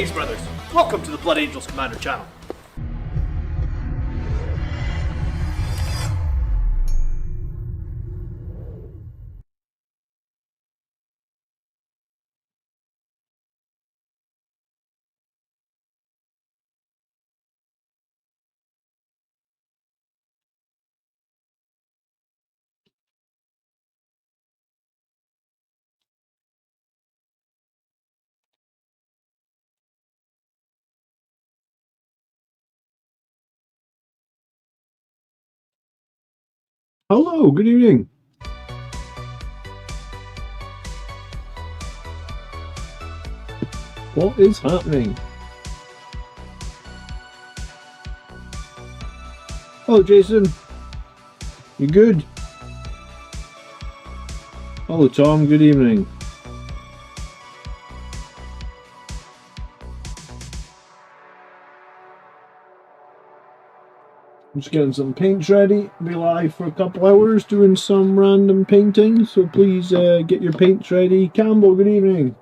Greetings, brothers. Welcome to the Blood Angels Commander channel. Hello, good evening. What is happening? Hello, Jason. You good? Hello, Tom. Good evening. Just getting some paints ready. Be live for a couple hours doing some random painting, so please get your paints ready. Campbell, good evening.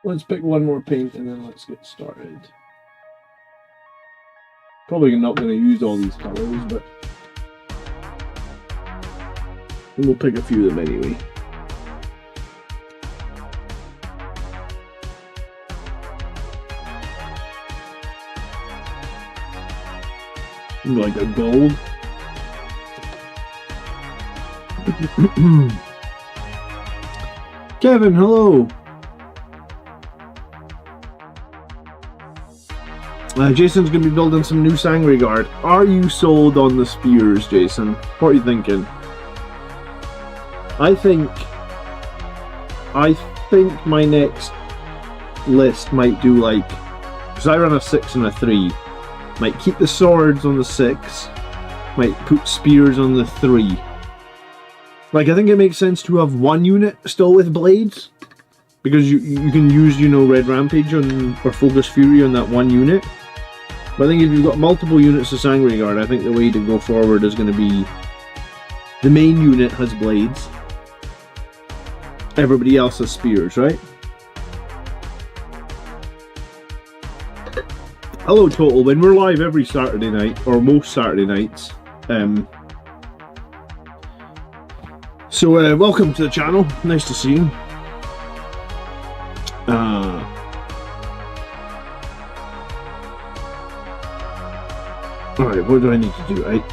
Let's pick one more paint and then let's get started. Probably not going to use all these colors, but we'll pick a few of them anyway. Like a gold. Kevin, hello. Jason's going to be building some new Sangre Guard. Are you sold on the spears, Jason? What are you thinking? I think my next list might do like, because I run a 6 and a 3, might keep the swords on the 6, might put spears on the 3. Like, I think it makes sense to have one unit still with blades, because you can use, you know, Red Rampage on, or Focus Fury on that one unit. But I think if you've got multiple units of Sangre Guard, I think the way to go forward is going to be the main unit has blades, everybody else has spears, right? Hello Total Win, we're live every Saturday night, or most Saturday nights. So welcome to the channel, nice to see you. Alright, what do I need to do? I've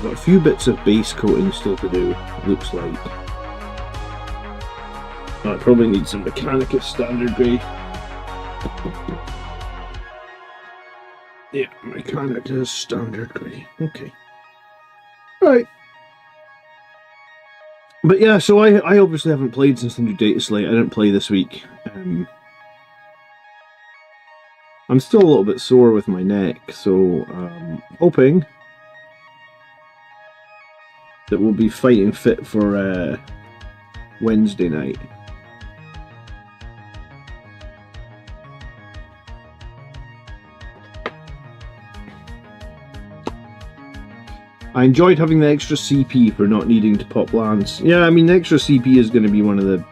got a few bits of base coating still to do, looks like. I probably need some Mechanicus Standard Grey. Yeah, Mechanicus Standard Grey. Okay. Alright. But yeah, so I obviously haven't played since the new data slate. I didn't play this week. I'm still a little bit sore with my neck, so hoping that we'll be fighting fit for Wednesday night. I enjoyed having the extra CP for not needing to pop lands. Yeah, I mean, the extra CP is going to be one of the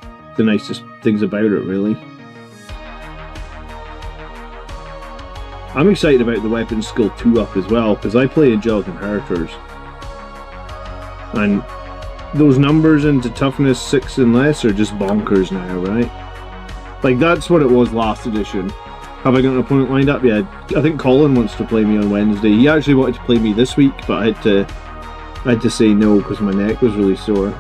nicest things about it, really. I'm excited about the weapon skill 2-up as well, because I play Angelic Inheritors. And those numbers into toughness 6 and less are just bonkers now, right? Like, that's what it was last edition. Have I got an opponent lined up? Yeah, I think Colin wants to play me on Wednesday. He actually wanted to play me this week, but I had to say no because my neck was really sore.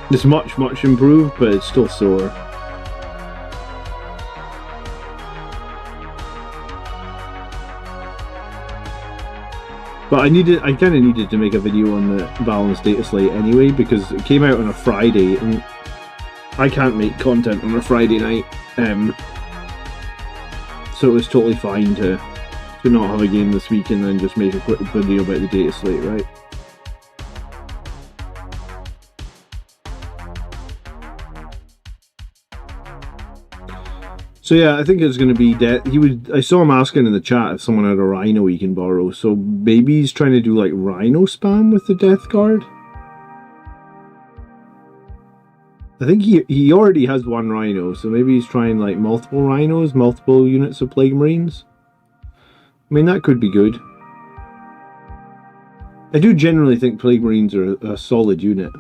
It's much improved, but it's still sore. But I kind of needed to make a video on the balanced data slate anyway, because it came out on a Friday, and I can't make content on a Friday night. So it was totally fine to not have a game this week and then just make a quick video about the data slate, right? So yeah, I think it's going to be I saw him asking in the chat if someone had a Rhino he can borrow. So maybe he's trying to do like Rhino spam with the Death Guard. I think he already has one Rhino, so maybe he's trying like multiple Rhinos, multiple units of Plague Marines. I mean, that could be good. I do generally think Plague Marines are a solid unit.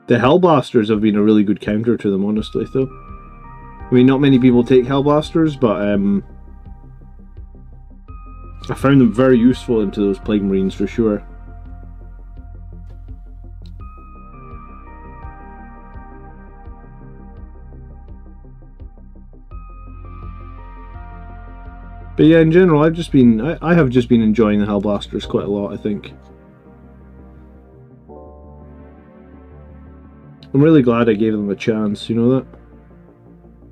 The Hellblasters have been a really good counter to them, honestly, though. I mean, not many people take Hellblasters, but I found them very useful into those Plague Marines for sure. But yeah, in general, I have just been enjoying the Hellblasters quite a lot, I think. I'm really glad I gave them a chance, you know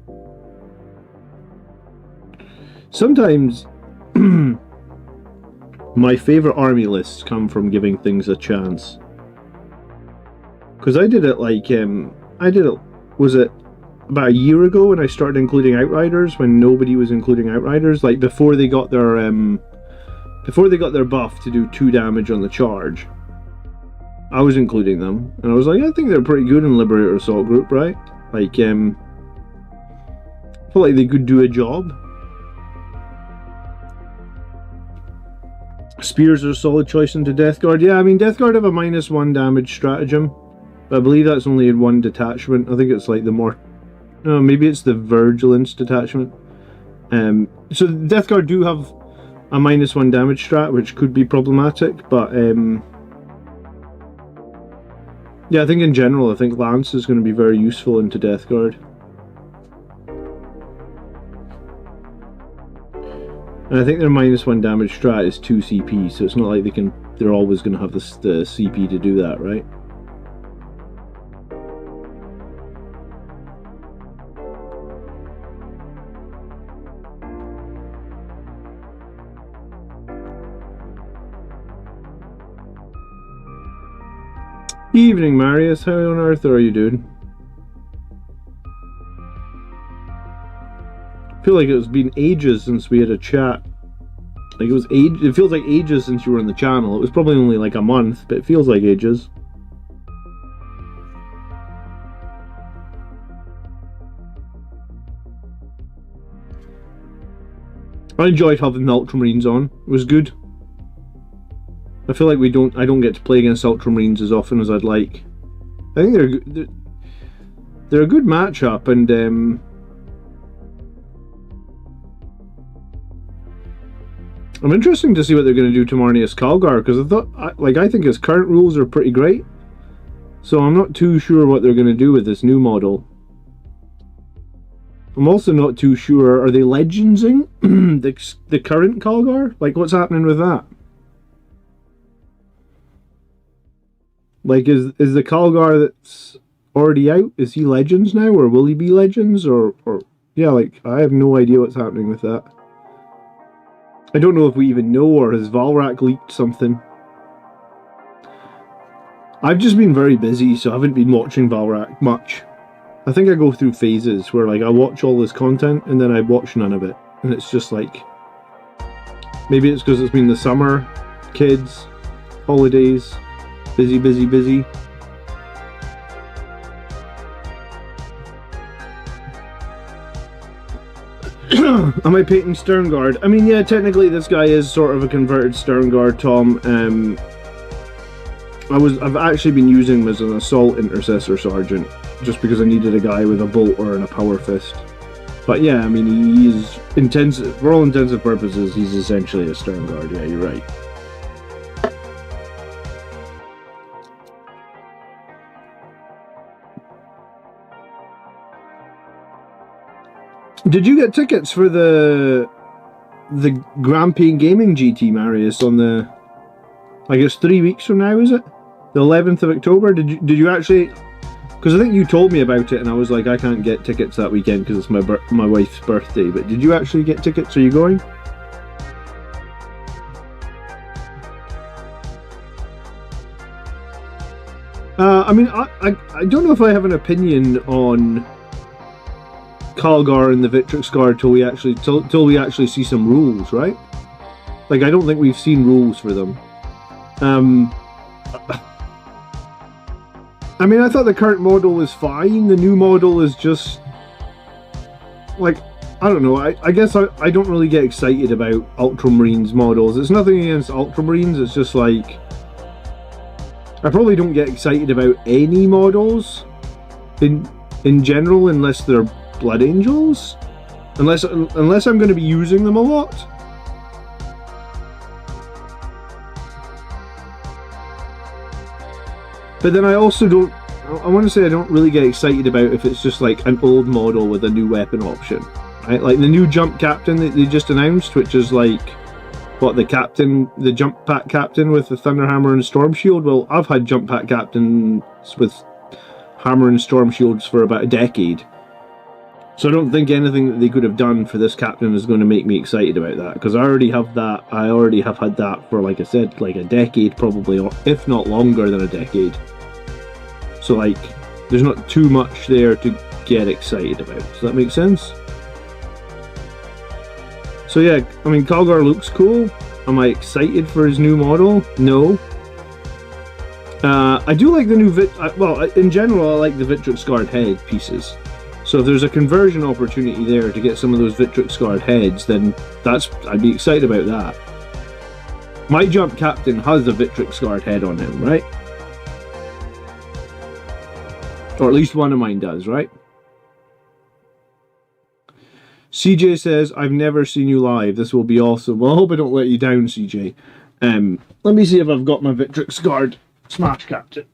that? Sometimes my favourite army lists come from giving things a chance. Because I did it like, was it about a year ago when I started including Outriders, when nobody was including Outriders, like before they got their buff to do 2 damage on the charge. I was including them, and I was like, I think they're pretty good in Liberator Assault Group, right? Like, I feel like they could do a job. Spears are a solid choice into Death Guard. Yeah, I mean, Death Guard have a -1 damage stratagem, but I believe that's only in one detachment. I think it's like the more... No, maybe it's the Vigilance detachment. So Death Guard do have a -1 damage strat, which could be problematic, but... yeah, I think in general, I think Lance is going to be very useful into Death Guard. And I think their -1 damage strat is 2 CP, so it's not like they're always going to have the CP to do that, right? Evening, Marius. How on earth are you, dude? I feel like it's been ages since we had a chat. Like it feels like ages since you were on the channel. It was probably only like a month, but it feels like ages. I enjoyed having the Ultramarines on. It was good. I feel like I don't get to play against Ultramarines as often as I'd like. I think they're a good matchup, and I'm interested to see what they're going to do to Marneus Calgar, because I think his current rules are pretty great. So I'm not too sure what they're going to do with this new model. I'm also not too sure, are they legendsing the current Calgar? Like, what's happening with that? Like, is the Calgar that's already out, is he Legends now, or will he be Legends, or yeah, like, I have no idea what's happening with that. I don't know if we even know, or has Valrak leaked something? I've just been very busy, so I haven't been watching Valrak much. I think I go through phases where, like, I watch all this content, and then I watch none of it. And it's just like... Maybe it's because it's been the summer, kids, holidays... Busy, busy, busy. Am I painting Sternguard? I mean, yeah, technically this guy is sort of a converted Sternguard, Tom. I've actually been using him as an Assault Intercessor Sergeant, just because I needed a guy with a bolter and a power fist. But yeah, I mean, he is intensive, for all intents and purposes, he's essentially a Sternguard, yeah, you're right. Did you get tickets for the Grampian Gaming GT, Marius, on the... I guess 3 weeks from now, is it? The 11th of October? Did you actually... Because I think you told me about it, and I was like, I can't get tickets that weekend because it's my wife's birthday. But did you actually get tickets? Are you going? I mean, I don't know if I have an opinion on Calgar and the Victrix Guard till we actually see some rules, right? Like, I don't think we've seen rules for them. I mean, I thought the current model was fine. The new model is just like, I don't know. I guess I don't really get excited about Ultramarines models. It's nothing against Ultramarines. It's just like, I probably don't get excited about any models in general unless they're Blood Angels, unless I'm going to be using them a lot. But then I also don't. I want to say I don't really get excited about if it's just like an old model with a new weapon option, right? Like the new Jump Captain that they just announced, which is like, what, the Jump Pack Captain with the Thunderhammer and Storm Shield. Well, I've had Jump Pack Captains with Hammer and Storm Shields for about a decade. So I don't think anything that they could have done for this captain is going to make me excited about that, because I already have that. I already have had that for, like I said, like a decade probably, if not longer than a decade. So like, there's not too much there to get excited about. Does that make sense? So yeah, I mean, Calgar looks cool. Am I excited for his new model? No. I do like the new well, in general, I like the Victrix Guard head pieces. So if there's a conversion opportunity there to get some of those Victrix Guard heads, then I'd be excited about that. My Jump Captain has a Victrix Guard head on him, right? Or at least one of mine does, right? CJ says, I've never seen you live. This will be awesome. Well, I hope I don't let you down, CJ. Let me see if I've got my Victrix Guard Smash Captain.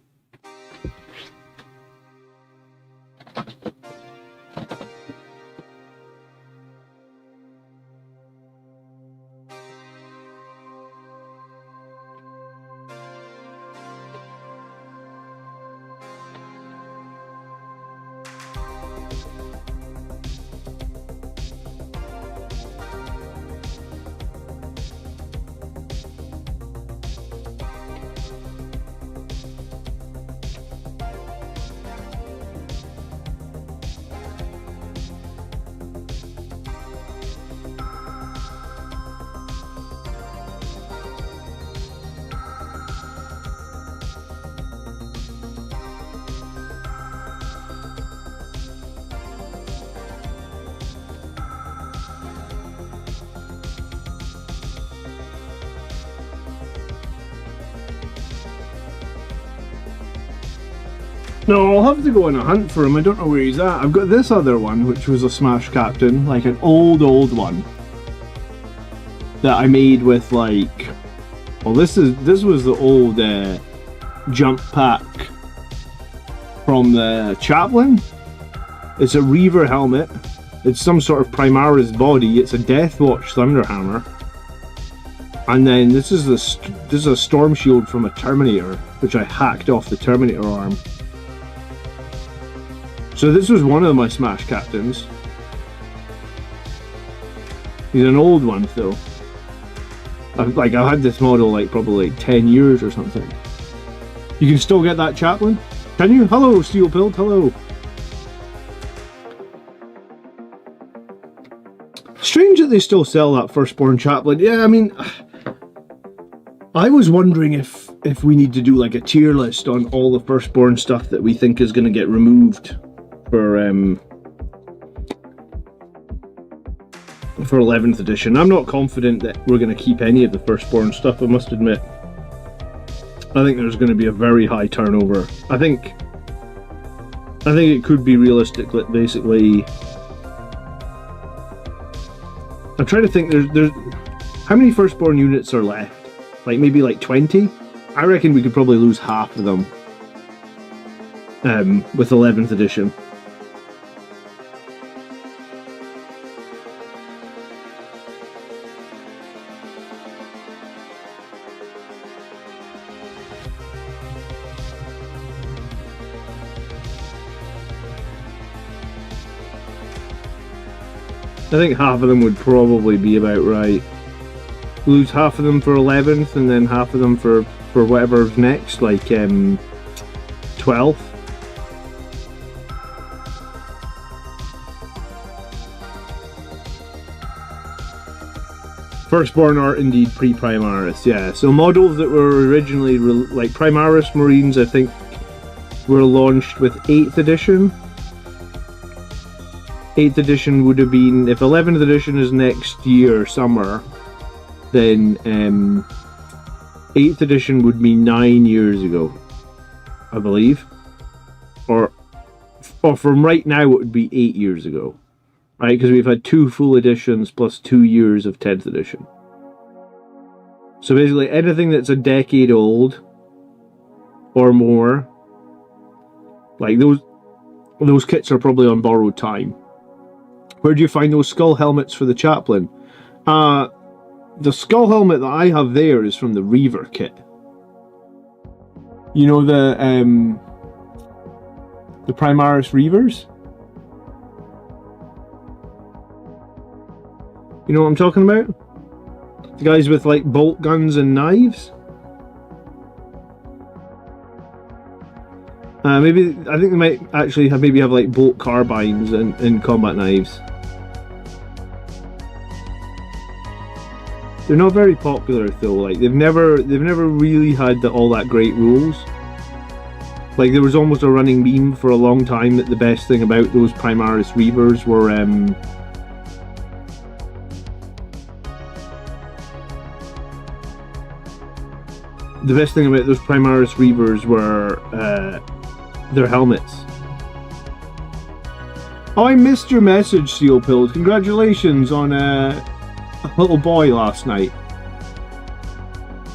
No, I'll have to go on a hunt for him. I don't know where he's at. I've got this other one, which was a Smash Captain, like an old one that I made with like. Well, this was the old Jump Pack from the Chaplain. It's a Reaver helmet. It's some sort of Primaris body. It's a Deathwatch Thunderhammer. And then this is a Storm Shield from a Terminator, which I hacked off the Terminator arm. So this was one of my Smash Captains. He's an old one though. I've had this model like probably like 10 years or something. You can still get that Chaplain? Can you? Hello, Steel Pilled, hello. Strange that they still sell that Firstborn Chaplain. Yeah, I mean, I was wondering if we need to do like a tier list on all the Firstborn stuff that we think is going to get removed for 11th edition. I'm not confident that we're going to keep any of the Firstborn stuff, I must admit. I think there's going to be a very high turnover. I think it could be realistic that basically... I'm trying to think, there's how many Firstborn units are left? Like maybe like 20? I reckon we could probably lose half of them with 11th edition. think half of them would probably be about right. Lose half of them for 11th, and then half of them for whatever's next, like 12th. Firstborn are indeed pre-Primaris, yeah. So models that were originally, like Primaris Marines, I think, were launched with 8th edition. 8th edition would have been, if 11th edition is next year, summer, then 8th edition would be 9 years ago, I believe. Or from right now, it would be 8 years ago. Right, because we've had 2 full editions plus 2 years of 10th edition. So basically anything that's a decade old or more, like those kits are probably on borrowed time. Where do you find those skull helmets for the chaplain? The skull helmet that I have there is from the Reaver kit. You know the Primaris Reavers? You know what I'm talking about? The guys with like bolt guns and knives? I think they might actually have like bolt carbines and combat knives. They're not very popular though. Like they've never really had all that great rules. Like there was almost a running meme for a long time that the best thing about those Primaris Reavers were the best thing about those Primaris Reavers were their helmets. Oh, I missed your message, Seal Pills. Congratulations on a little boy last night.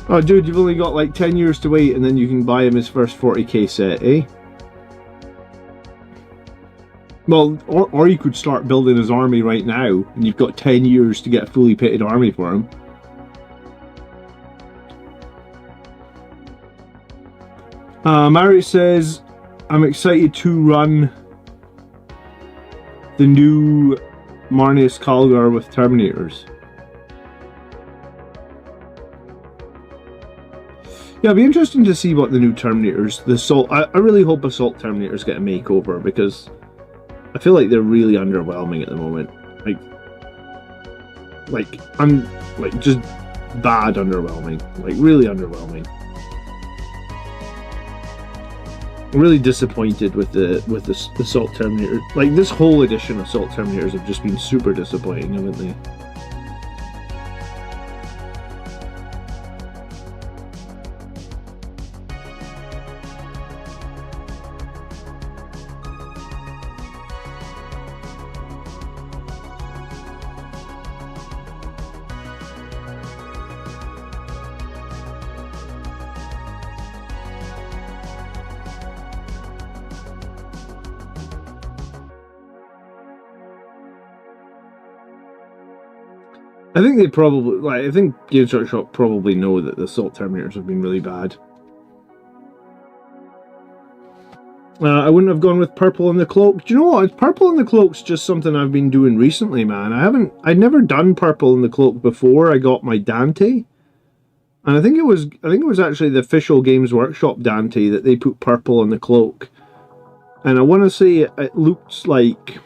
Oh, dude, you've only got like 10 years to wait and then you can buy him his first 40k set, eh? Well, or you could start building his army right now and you've got 10 years to get a fully pitted army for him. Mary says, I'm excited to run the new Marneus Calgar with Terminators. Yeah, it'd be interesting to see what the new Terminators, the Assault, I really hope Assault Terminators get a makeover because I feel like they're really underwhelming at the moment. I'm just bad underwhelming, like really underwhelming. I'm really disappointed with the Assault Terminator. Like this whole edition of Assault Terminators have just been super disappointing, haven't they? I think they probably, I think Games Workshop probably know that the Assault Terminators have been really bad. I wouldn't have gone with Purple in the Cloak. Do you know what? Purple in the Cloak's just something I've been doing recently, man. I'd never done Purple in the Cloak before I got my Dante. And I think it was actually the official Games Workshop Dante that they put Purple in the Cloak. And I want to say it looks like,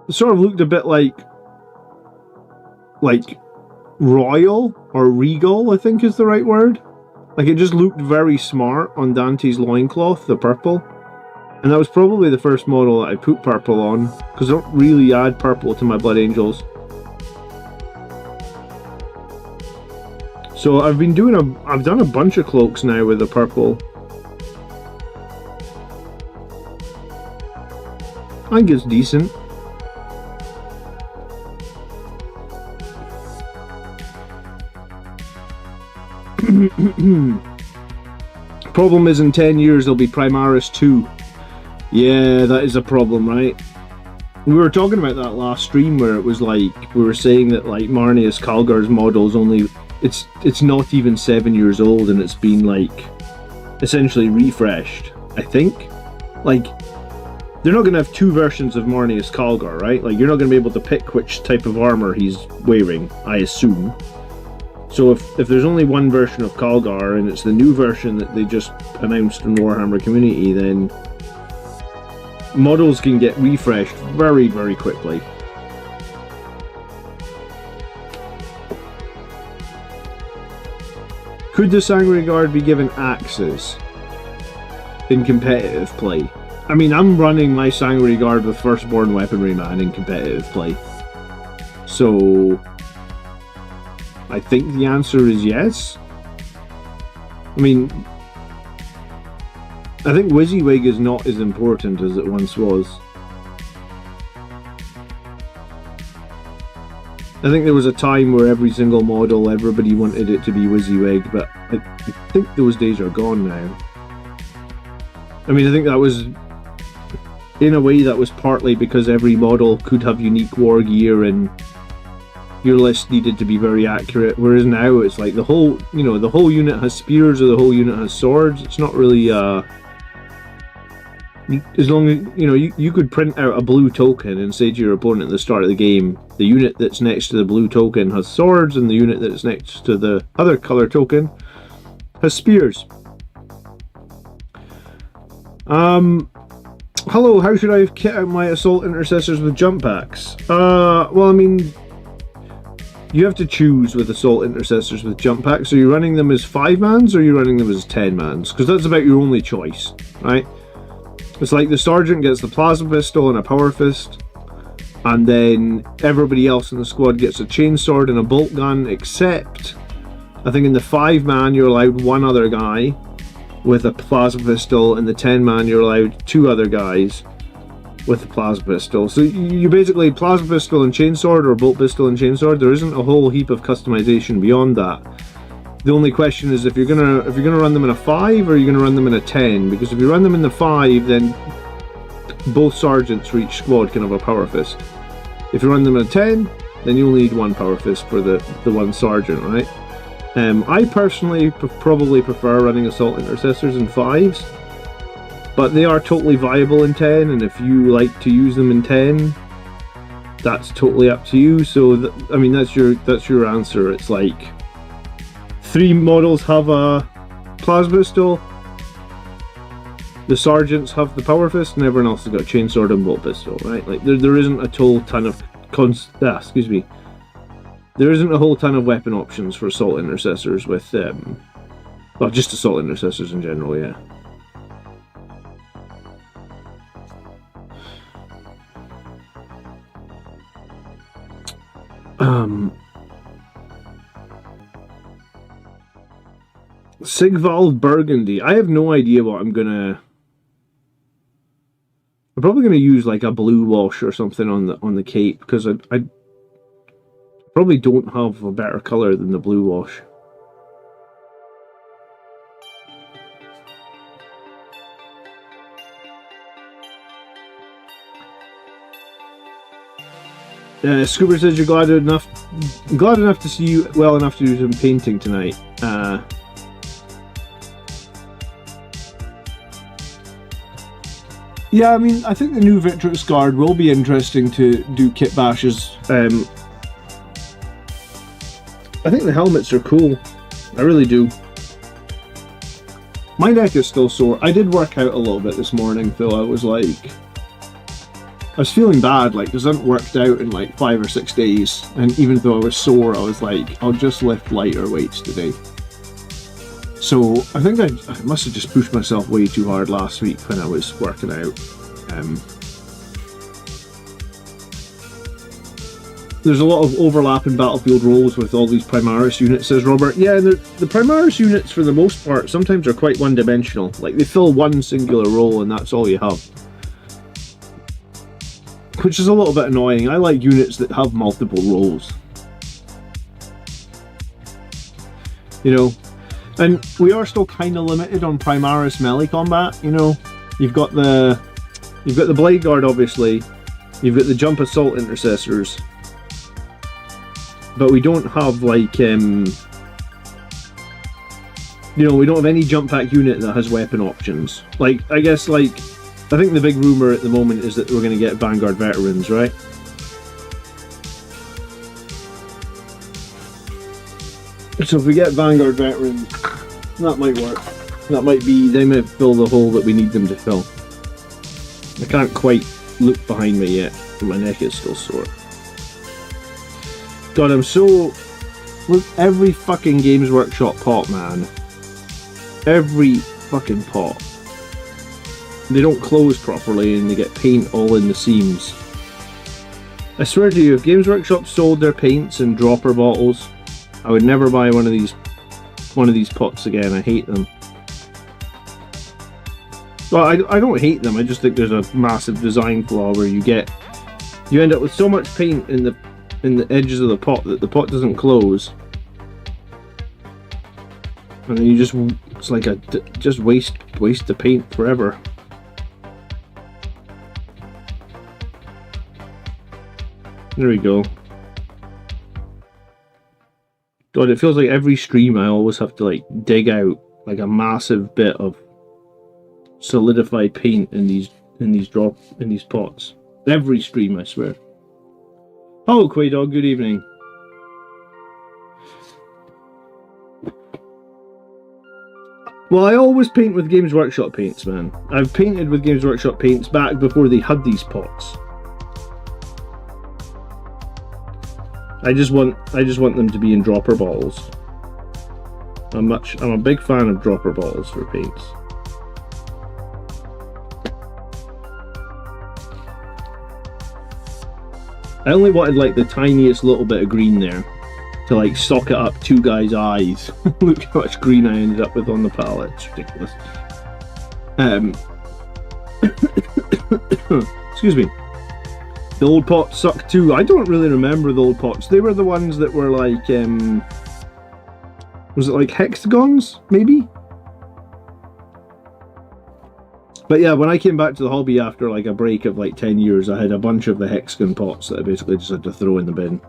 it sort of looked a bit like royal or regal, I think is the right word. Like it just looked very smart on Dante's loincloth, the purple. And that was probably the first model that I put purple on, because I don't really add purple to my Blood Angels. So I've done a bunch of cloaks now with the purple. I think it's decent. Problem is in 10 years there'll be Primaris 2. Yeah, that is a problem, right? We were talking about that last stream where it was like, we were saying that like Marneus Calgar's model's only, it's not even 7 years old and it's been like essentially refreshed, I think. Like, they're not going to have two versions of Marneus Calgar, right? Like, you're not going to be able to pick which type of armor he's wearing, I assume. So if there's only one version of Calgar, and it's the new version that they just announced in Warhammer Community, then models can get refreshed very, very quickly. Could the Sanguinary Guard be given axes in competitive play? I mean, I'm running my Sanguinary Guard with Firstborn Weaponry Man in competitive play. So I think the answer is yes. I mean, I think WYSIWYG is not as important as it once was. I think there was a time where every single model, everybody wanted it to be WYSIWYG, but I think those days are gone now. I mean, I think that was, in a way, that was partly because every model could have unique war gear and your list needed to be very accurate, whereas now it's like the whole unit has spears or the whole unit has swords. It's not really as long as you could print out a blue token and say to your opponent at the start of the game, the unit that's next to the blue token has swords and the unit that's next to the other color token has spears. Hello, how should I kit out my assault intercessors with jump packs? Well, I mean, you have to choose with assault intercessors with jump packs. Are you running them as 5-mans or are you running them as 10-mans? Because that's about your only choice, right? It's like the sergeant gets the plasma pistol and a power fist, and then everybody else in the squad gets a chainsword and a bolt gun, except I think in the 5-man you're allowed one other guy with a plasma pistol, and the 10-man you're allowed 2 other guys with a plasma pistol. So you basically plasma pistol and chainsword, or bolt pistol and chainsword. There isn't a whole heap of customization beyond that. The only question is if you're gonna run them in a 5 or you're gonna run them in a 10, because if you run them in the 5, then both sergeants for each squad can have a power fist. If you run them in a 10, then you only need one power fist for the one sergeant, right? I personally probably prefer running assault intercessors in 5s, but they are totally viable in 10, and if you like to use them in 10, that's totally up to you. So I mean, that's your answer. It's like 3 models have a plasma pistol, the sergeants have the power fist, and everyone else has got a chainsword and bolt pistol, right? Like there isn't a total ton of there isn't a whole ton of weapon options for assault intercessors with well, just assault intercessors in general, yeah. Sigvald Burgundy. I have no idea what I'm probably gonna use like a blue wash or something on the cape, because I probably don't have a better color than the blue wash. Scuba says you're glad enough to see you well enough to do some painting tonight. Yeah, I mean, I think the new Victrix Guard will be interesting to do kit bashes. I think the helmets are cool. I really do. My neck is still sore. I did work out a little bit this morning, though. I was feeling bad, like, because I hadn't worked out in like 5 or 6 days, and even though I was sore, I was like, I'll just lift lighter weights today. So I think I must have just pushed myself way too hard last week when I was working out. There's a lot of overlap in battlefield roles with all these Primaris units, says Robert. Yeah, the Primaris units, for the most part, sometimes are quite one-dimensional. Like, they fill one singular role and that's all you have. Which is a little bit annoying. I like units that have multiple roles. You know? And we are still kind of limited on Primaris melee combat, you know? You've got the Blade Guard, obviously. You've got the Jump Assault Intercessors. But we don't have, like, you know, we don't have any jump pack unit that has weapon options. Like, I guess, like, I think the big rumour at the moment is that we're going to get Vanguard Veterans, right? So if we get Vanguard Veterans, that might work. That might be, they might fill the hole that we need them to fill. I can't quite look behind me yet, and my neck is still sore. God, I'm so... Look, every fucking Games Workshop pot, man. Every fucking pot. They don't close properly and they get paint all in the seams. I swear to you, if Games Workshop sold their paints in dropper bottles, I would never buy one of these pots again. I hate them. Well, I don't hate them. I just think there's a massive design flaw where you end up with so much paint in the edges of the pot that the pot doesn't close, and then you just waste the paint forever. There we go. God, it feels like every stream I always have to like dig out like a massive bit of solidified paint in these pots. Every stream, I swear. Hello, Quaydog. Good evening. Well, I always paint with Games Workshop paints, man. I've painted with Games Workshop paints back before they had these pots. I just want them to be in dropper bottles. I'm a big fan of dropper bottles for paints. I only wanted like the tiniest little bit of green there to like socket up two guys' eyes. Look how much green I ended up with on the palette. It's ridiculous. Excuse me. The old pots suck too. I don't really remember the old pots. They were the ones that were like, was it like hexagons, maybe? But yeah, when I came back to the hobby after like a break of like 10 years, I had a bunch of the hexagon pots that I basically just had to throw in the bin.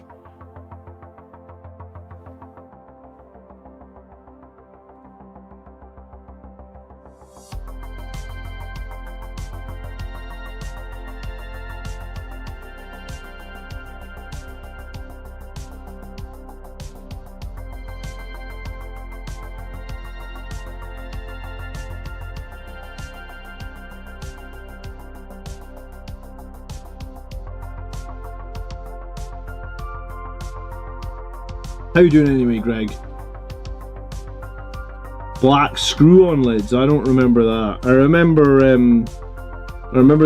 How you doing anyway, Greg? Black screw-on lids. I don't remember that. I remember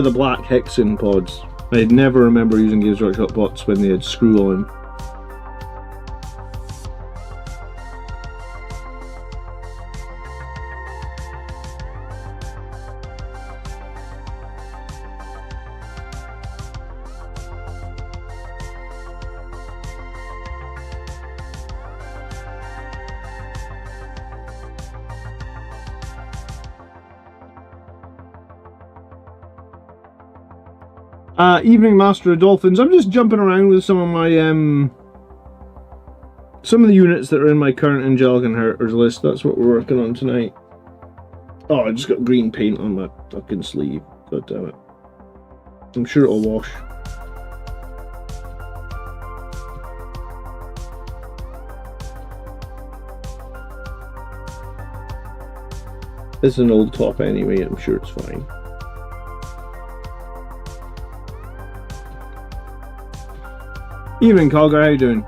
the black hexagon pods. I'd never remember using Games Workshop pots when they had screw-on. Evening, Master of Dolphins. I'm just jumping around with some of my some of the units that are in my current Angelic Inheritors list. That's what we're working on tonight. Oh, I just got green paint on my fucking sleeve. God damn it. I'm sure it'll wash. It's an old top anyway, I'm sure it's fine. Evening, Cogger, how you doing?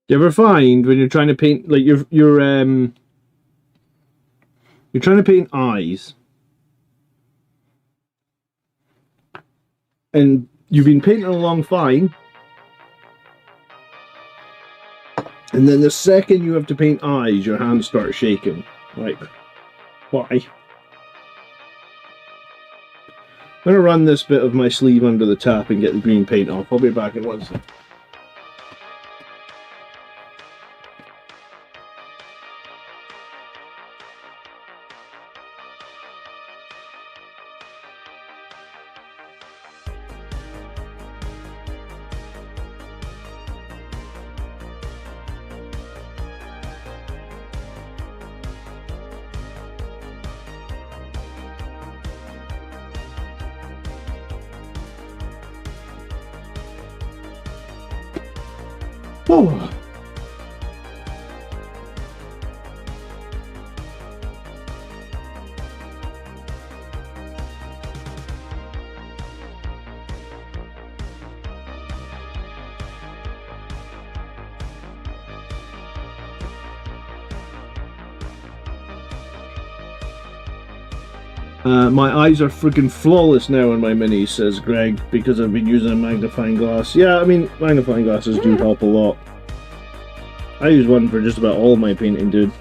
You ever find when you're trying to paint, like you're trying to paint eyes, and you've been painting along fine, and then the second you have to paint eyes, your hands start shaking. Like, why? I'm going to run this bit of my sleeve under the tap and get the green paint off. I'll be back in 1 second. Oh. My eyes are freaking flawless now on my minis, says Greg, because I've been using a magnifying glass. Yeah, I mean, magnifying glasses do help a lot. I use one for just about all my painting, dude.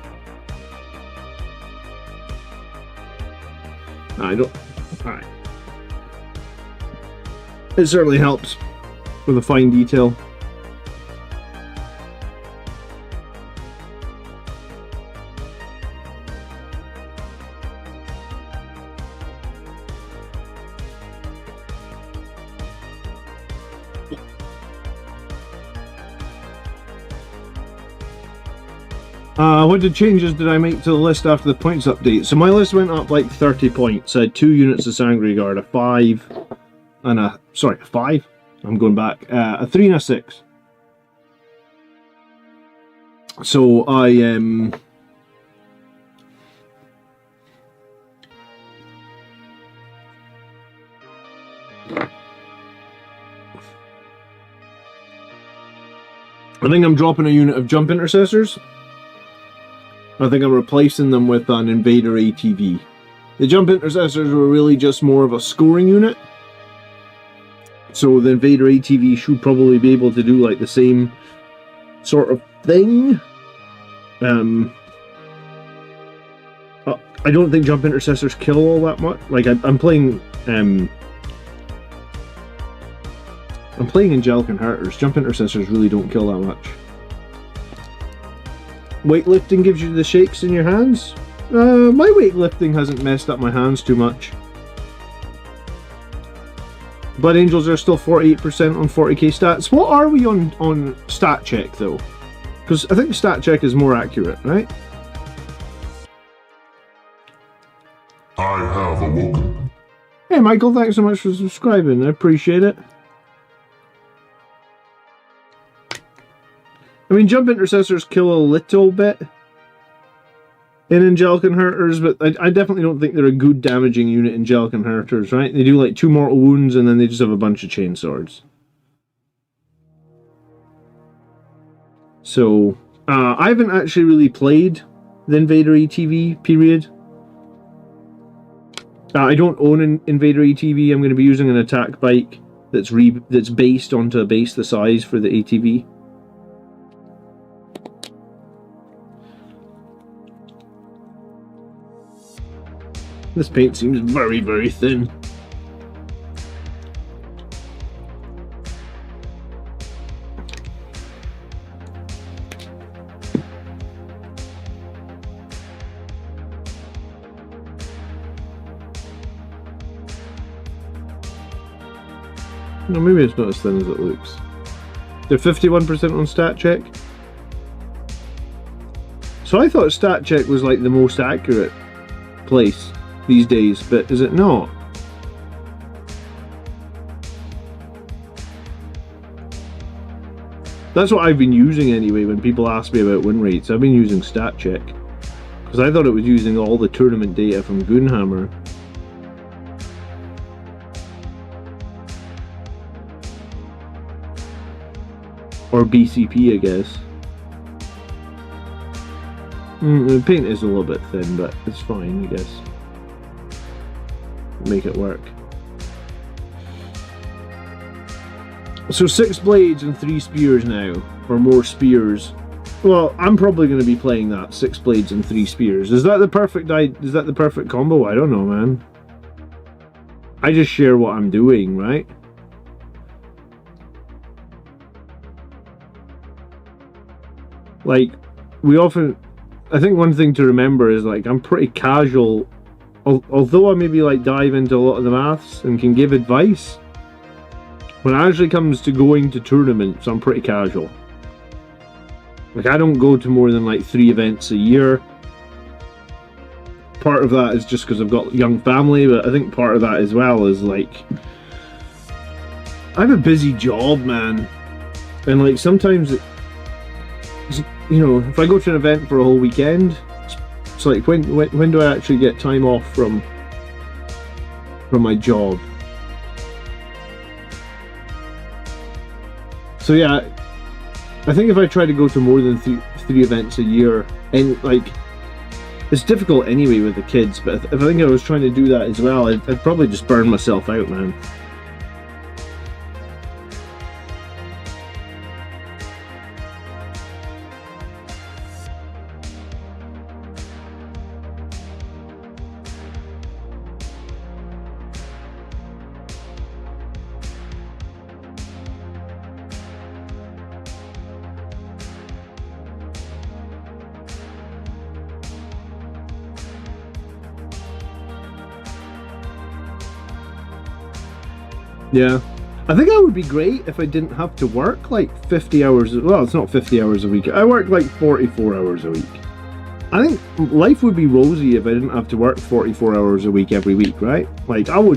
I don't... Alright. It certainly helps with the fine detail. What changes did I make to the list after the points update? So my list went up like 30 points. I had 2 units of Sangre Guard, a 5, and a... Sorry, a 5? I'm going back. A 3 and a 6. So I think I'm dropping a unit of Jump Intercessors. I think I'm replacing them with an Invader ATV. The Jump Intercessors were really just more of a scoring unit. So the Invader ATV should probably be able to do like the same sort of thing. I don't think Jump Intercessors kill all that much. Like I'm playing Angelic Inheritors. Jump Intercessors really don't kill that much. Weightlifting gives you the shakes in your hands? My weightlifting hasn't messed up my hands too much. Blood Angels are still 48% on 40k stats. What are we on stat check though? Because I think stat check is more accurate, right? I have awoken. Hey Michael, thanks so much for subscribing. I appreciate it. I mean, Jump Intercessors kill a little bit in Angelic Inheritors, but I definitely don't think they're a good damaging unit in Angelic Inheritors, right? They do like 2 mortal wounds and then they just have a bunch of chain swords. So, I haven't actually really played the Invader ATV, period. I don't own an Invader ATV. I'm going to be using an attack bike that's based onto a base the size for the ATV. This paint seems very, very thin. No, maybe it's not as thin as it looks. They're 51% on stat check. So I thought stat check was like the most accurate place these days, but is it not? That's what I've been using anyway when people ask me about win rates. I've been using stat check because I thought it was using all the tournament data from Goonhammer. Or BCP, I guess. The paint is a little bit thin, but it's fine, I guess. Make it work. So 6 blades and 3 spears now, or more spears. Well, I'm probably going to be playing that 6 blades and 3 spears. Is that the perfect combo? I don't know, man. I just share what I'm doing, right? Like, I think one thing to remember is, like, I'm pretty casual. Although I maybe, like, dive into a lot of the maths and can give advice, when it actually comes to going to tournaments, I'm pretty casual. Like, I don't go to more than, like, 3 events a year. Part of that is just because I've got a young family, but I think part of that as well is, like, I have a busy job, man. And, like, sometimes, you know, if I go to an event for a whole weekend, it's like, when do I actually get time off from my job? So yeah, I think if I try to go to more than 3 events a year, and, like, it's difficult anyway with the kids, but if I think I was trying to do that as well, I'd probably just burn myself out, man. Yeah. I think that would be great if I didn't have to work like 50 hours. Well, it's not 50 hours a week. I work like 44 hours a week. I think life would be rosy if I didn't have to work 44 hours a week every week, right? Like, I'd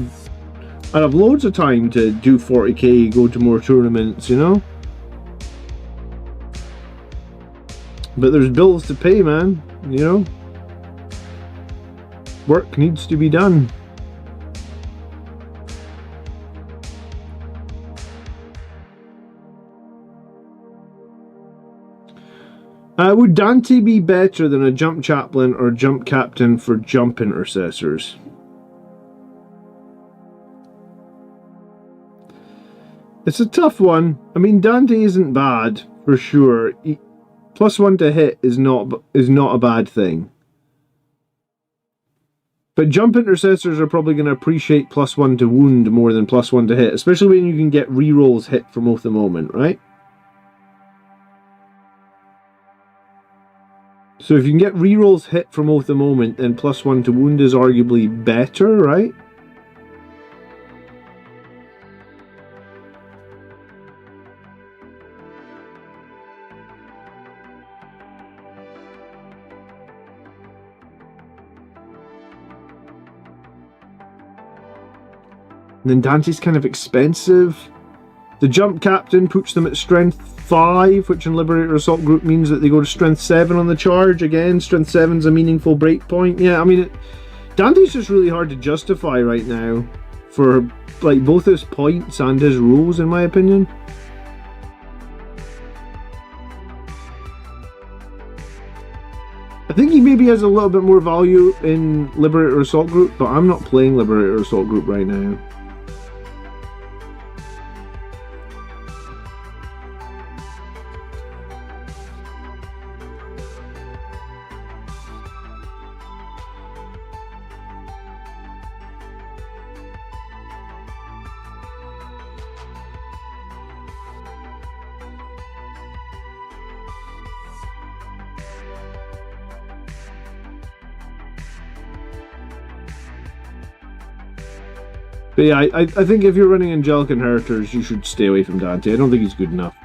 have loads of time to do 40k, go to more tournaments, you know? But there's bills to pay, man, you know? Work needs to be done. Would Dante be better than a jump chaplain or jump captain for jump intercessors? It's a tough one. I mean, Dante isn't bad, for sure. +1 to hit is not a bad thing. But jump intercessors are probably going to appreciate +1 to wound more than +1 to hit, especially when you can get rerolls hit from oath the moment, right? So if you can get rerolls hit from oath the moment, then +1 to wound is arguably better, right? And then Dante's kind of expensive. The jump captain puts them at strength 5, which in Liberator Assault Group means that they go to strength 7 on the charge. Again, strength 7's a meaningful breakpoint. Yeah, I mean, Dante's just really hard to justify right now for, like, both his points and his rules, in my opinion. I think he maybe has a little bit more value in Liberator Assault Group, but I'm not playing Liberator Assault Group right now. But yeah, I think if you're running Angelic Inheritors, you should stay away from Dante. I don't think he's good enough.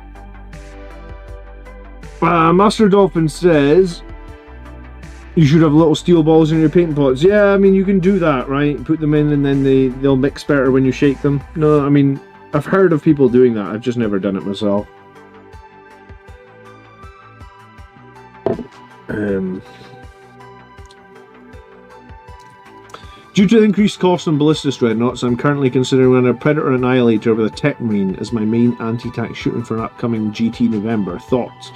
Master Dolphin says you should have little steel balls in your paint pots. Yeah, I mean, you can do that, right? Put them in and then they'll mix better when you shake them. No, I mean, I've heard of people doing that. I've just never done it myself. Due to the increased cost on Ballistus Dreadnoughts, I'm currently considering running a Predator Annihilator with a Tech Marine as my main anti-tank shooting for an upcoming GT November. Thoughts?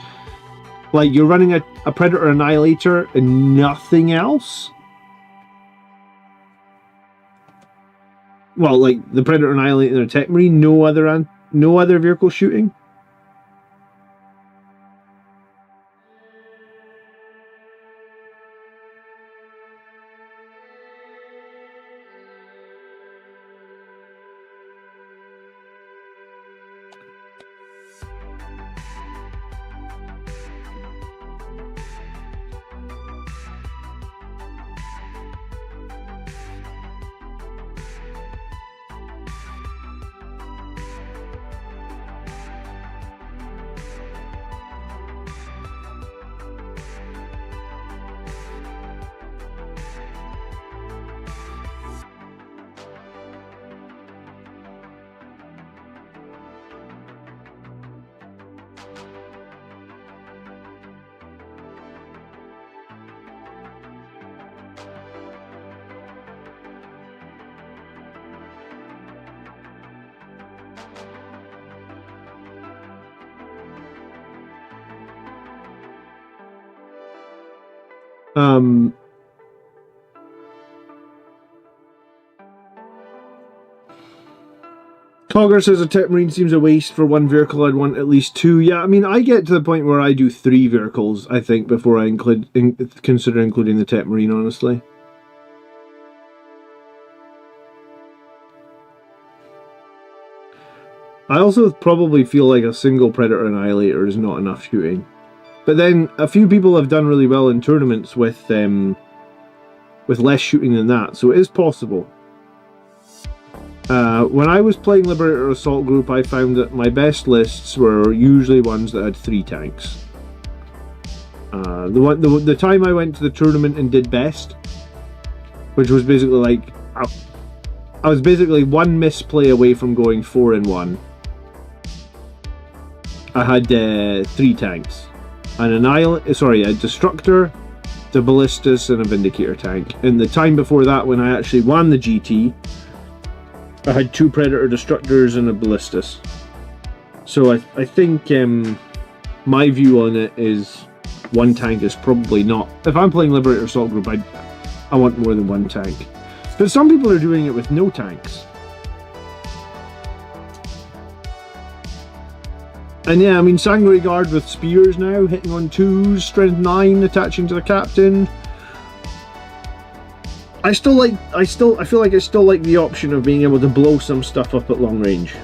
Like, you're running a Predator Annihilator and nothing else? Well, like, the Predator Annihilator and a Tech Marine, no other vehicle shooting? Cogger says a tech marine seems a waste for one vehicle. I'd want at least 2. Yeah, I mean, I get to the point where I do 3 vehicles, I think, before I consider including the tech marine, honestly. I also probably feel like a single Predator Annihilator is not enough shooting. But then, a few people have done really well in tournaments with less shooting than that, so it is possible. When I was playing Liberator Assault Group, I found that my best lists were usually ones that had 3 tanks. The time I went to the tournament and did best, which was basically like, I was basically 1 misplay away from going 4-1. I had 3 tanks. A Destructor, the Ballistas, and a Vindicator tank. And the time before that, when I actually won the GT, I had 2 Predator Destructors and a Ballistas. So I think my view on it is 1 tank is probably not... If I'm playing Liberator Assault Group, I want more than 1 tank. But some people are doing it with no tanks. And yeah, I mean, Sangre Guard with spears now, hitting on 2s, strength 9, attaching to the captain. I feel like I still like the option of being able to blow some stuff up at long range.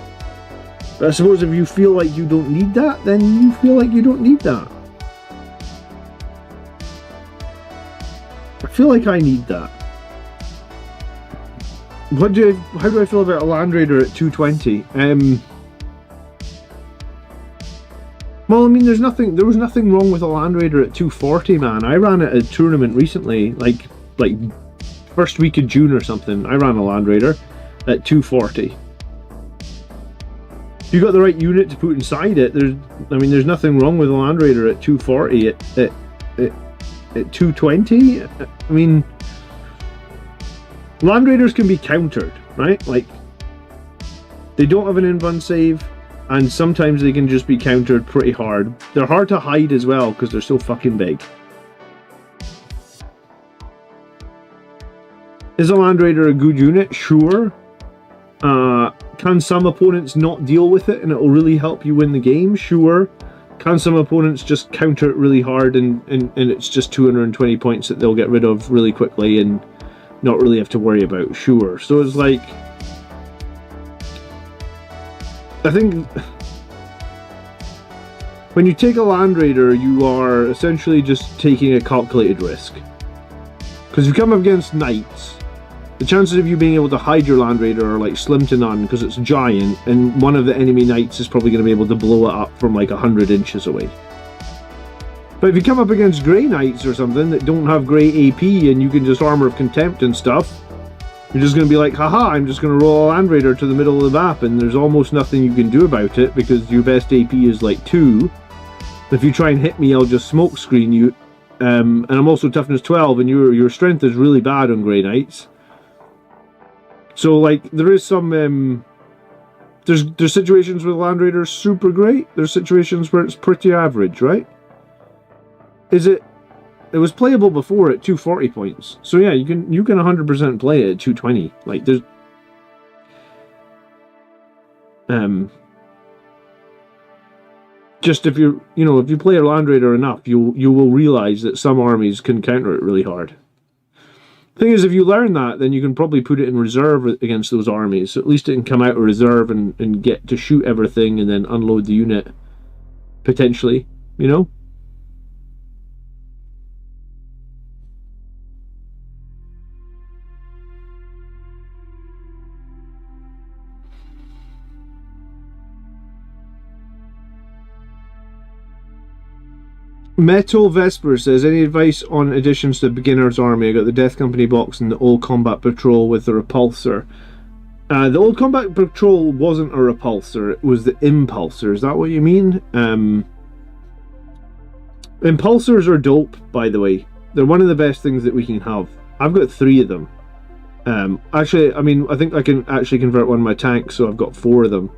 But I suppose if you feel like you don't need that, then you feel like you don't need that. I feel like I need that. How do I feel about a Land Raider at 220? Well, I mean, there was nothing wrong with a Land Raider at 240, man. I ran at a tournament recently, like first week of June or something. I ran a Land Raider at 240. If you got the right unit to put inside it, there's nothing wrong with a Land Raider at 240 at 220. I mean, Land Raiders can be countered, right? Like, they don't have an invuln save, and sometimes they can just be countered pretty hard. They're hard to hide as well because they're so fucking big. Is a Land Raider a good unit? Sure. Can some opponents not deal with it and it will really help you win the game? Sure. Can some opponents just counter it really hard and it's just 220 points that they'll get rid of really quickly and not really have to worry about? Sure. So it's like, I think when you take a Land Raider, you are essentially just taking a calculated risk. Because if you come up against Knights, the chances of you being able to hide your Land Raider are like slim to none because it's giant, and one of the enemy Knights is probably going to be able to blow it up from like 100 inches away. But if you come up against Grey Knights or something that don't have Grey AP and you can just Armor of Contempt and stuff, you're just going to be like, haha, I'm just going to roll a Land Raider to the middle of the map and there's almost nothing you can do about it because your best AP is like 2. If you try and hit me, I'll just smoke screen you. And I'm also toughness 12 and your strength is really bad on Grey Knights. So like there is some there's situations where the Land Raider is super great. There's situations where it's pretty average, right? It was playable before at 240 points. So yeah, you can 100% play it at 220. Like there's just if you play a Land Raider enough, you will realize that some armies can counter it really hard. Thing is, if you learn that, then you can probably put it in reserve against those armies. So at least it can come out of reserve and get to shoot everything and then unload the unit. Potentially, you know? Metal Vesper says, any advice on additions to the beginner's army? I got the Death Company box and the Old Combat Patrol with the Repulsor. The Old Combat Patrol wasn't a Repulsor, it was the Impulsor. Is that what you mean? Impulsors are dope, by the way. They're one of the best things that we can have. I've got 3 of them. Actually, I mean, I think I can actually convert one of my tanks, so I've got 4 of them.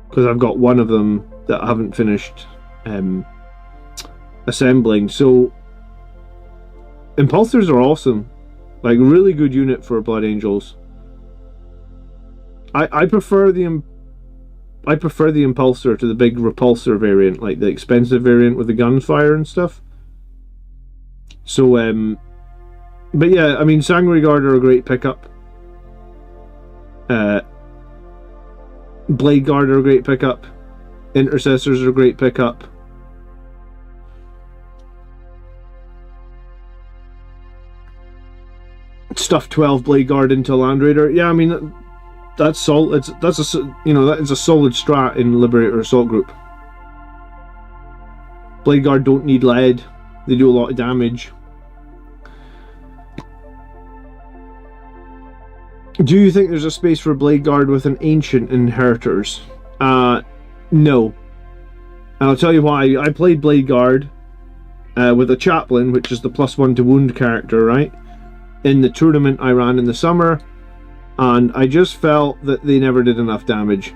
Because I've got one of them that I haven't finished assembling. So Impulsors are awesome. Like, really good unit for Blood Angels. I prefer the Impulsor to the big Repulsor variant, like the expensive variant with the gunfire and stuff. So, but yeah, I mean, Sanguinary Guard are a great pickup. Blade Guard are a great pickup. Intercessors are a great pickup. Stuff 12 Blade Guard into Land Raider. Yeah, I mean, that's solid. That is a solid strat in Liberator Assault Group. Blade Guard don't need lead. They do a lot of damage. Do you think there's a space for Blade Guard with an Ancient Inheritors? No. And I'll tell you why. I played Blade Guard with a Chaplain, which is the +1 to wound character, right? In the tournament I ran in the summer, and I just felt that they never did enough damage.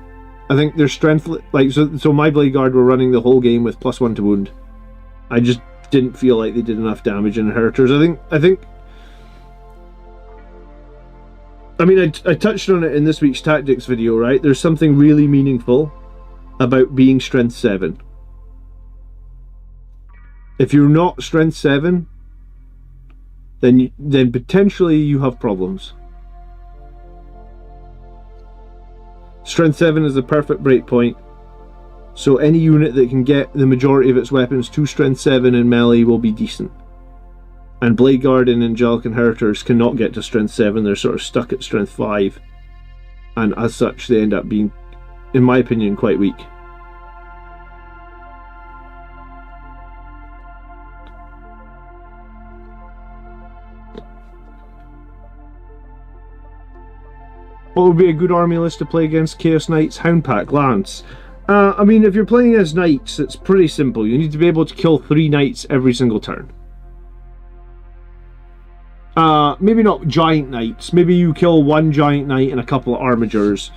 I think their strength, like, so my Blade Guard were running the whole game with +1 to wound. I just didn't feel like they did enough damage in Inheritors. I mean, I touched on it in this week's tactics video, right? There's something really meaningful about being strength 7. If you're not strength 7, then potentially you have problems. Strength 7 is the perfect breakpoint, so any unit that can get the majority of its weapons to strength 7 in melee will be decent. And Blade Guard and Angelic Inheritors cannot get to strength 7, they're sort of stuck at strength 5. And as such, they end up being, in my opinion, quite weak. What would be a good army list to play against Chaos Knights, Hound Pack, Lance? I mean, if you're playing as Knights, it's pretty simple. You need to be able to kill 3 Knights every single turn. Maybe not giant knights. Maybe you kill 1 giant knight and a couple of armigers.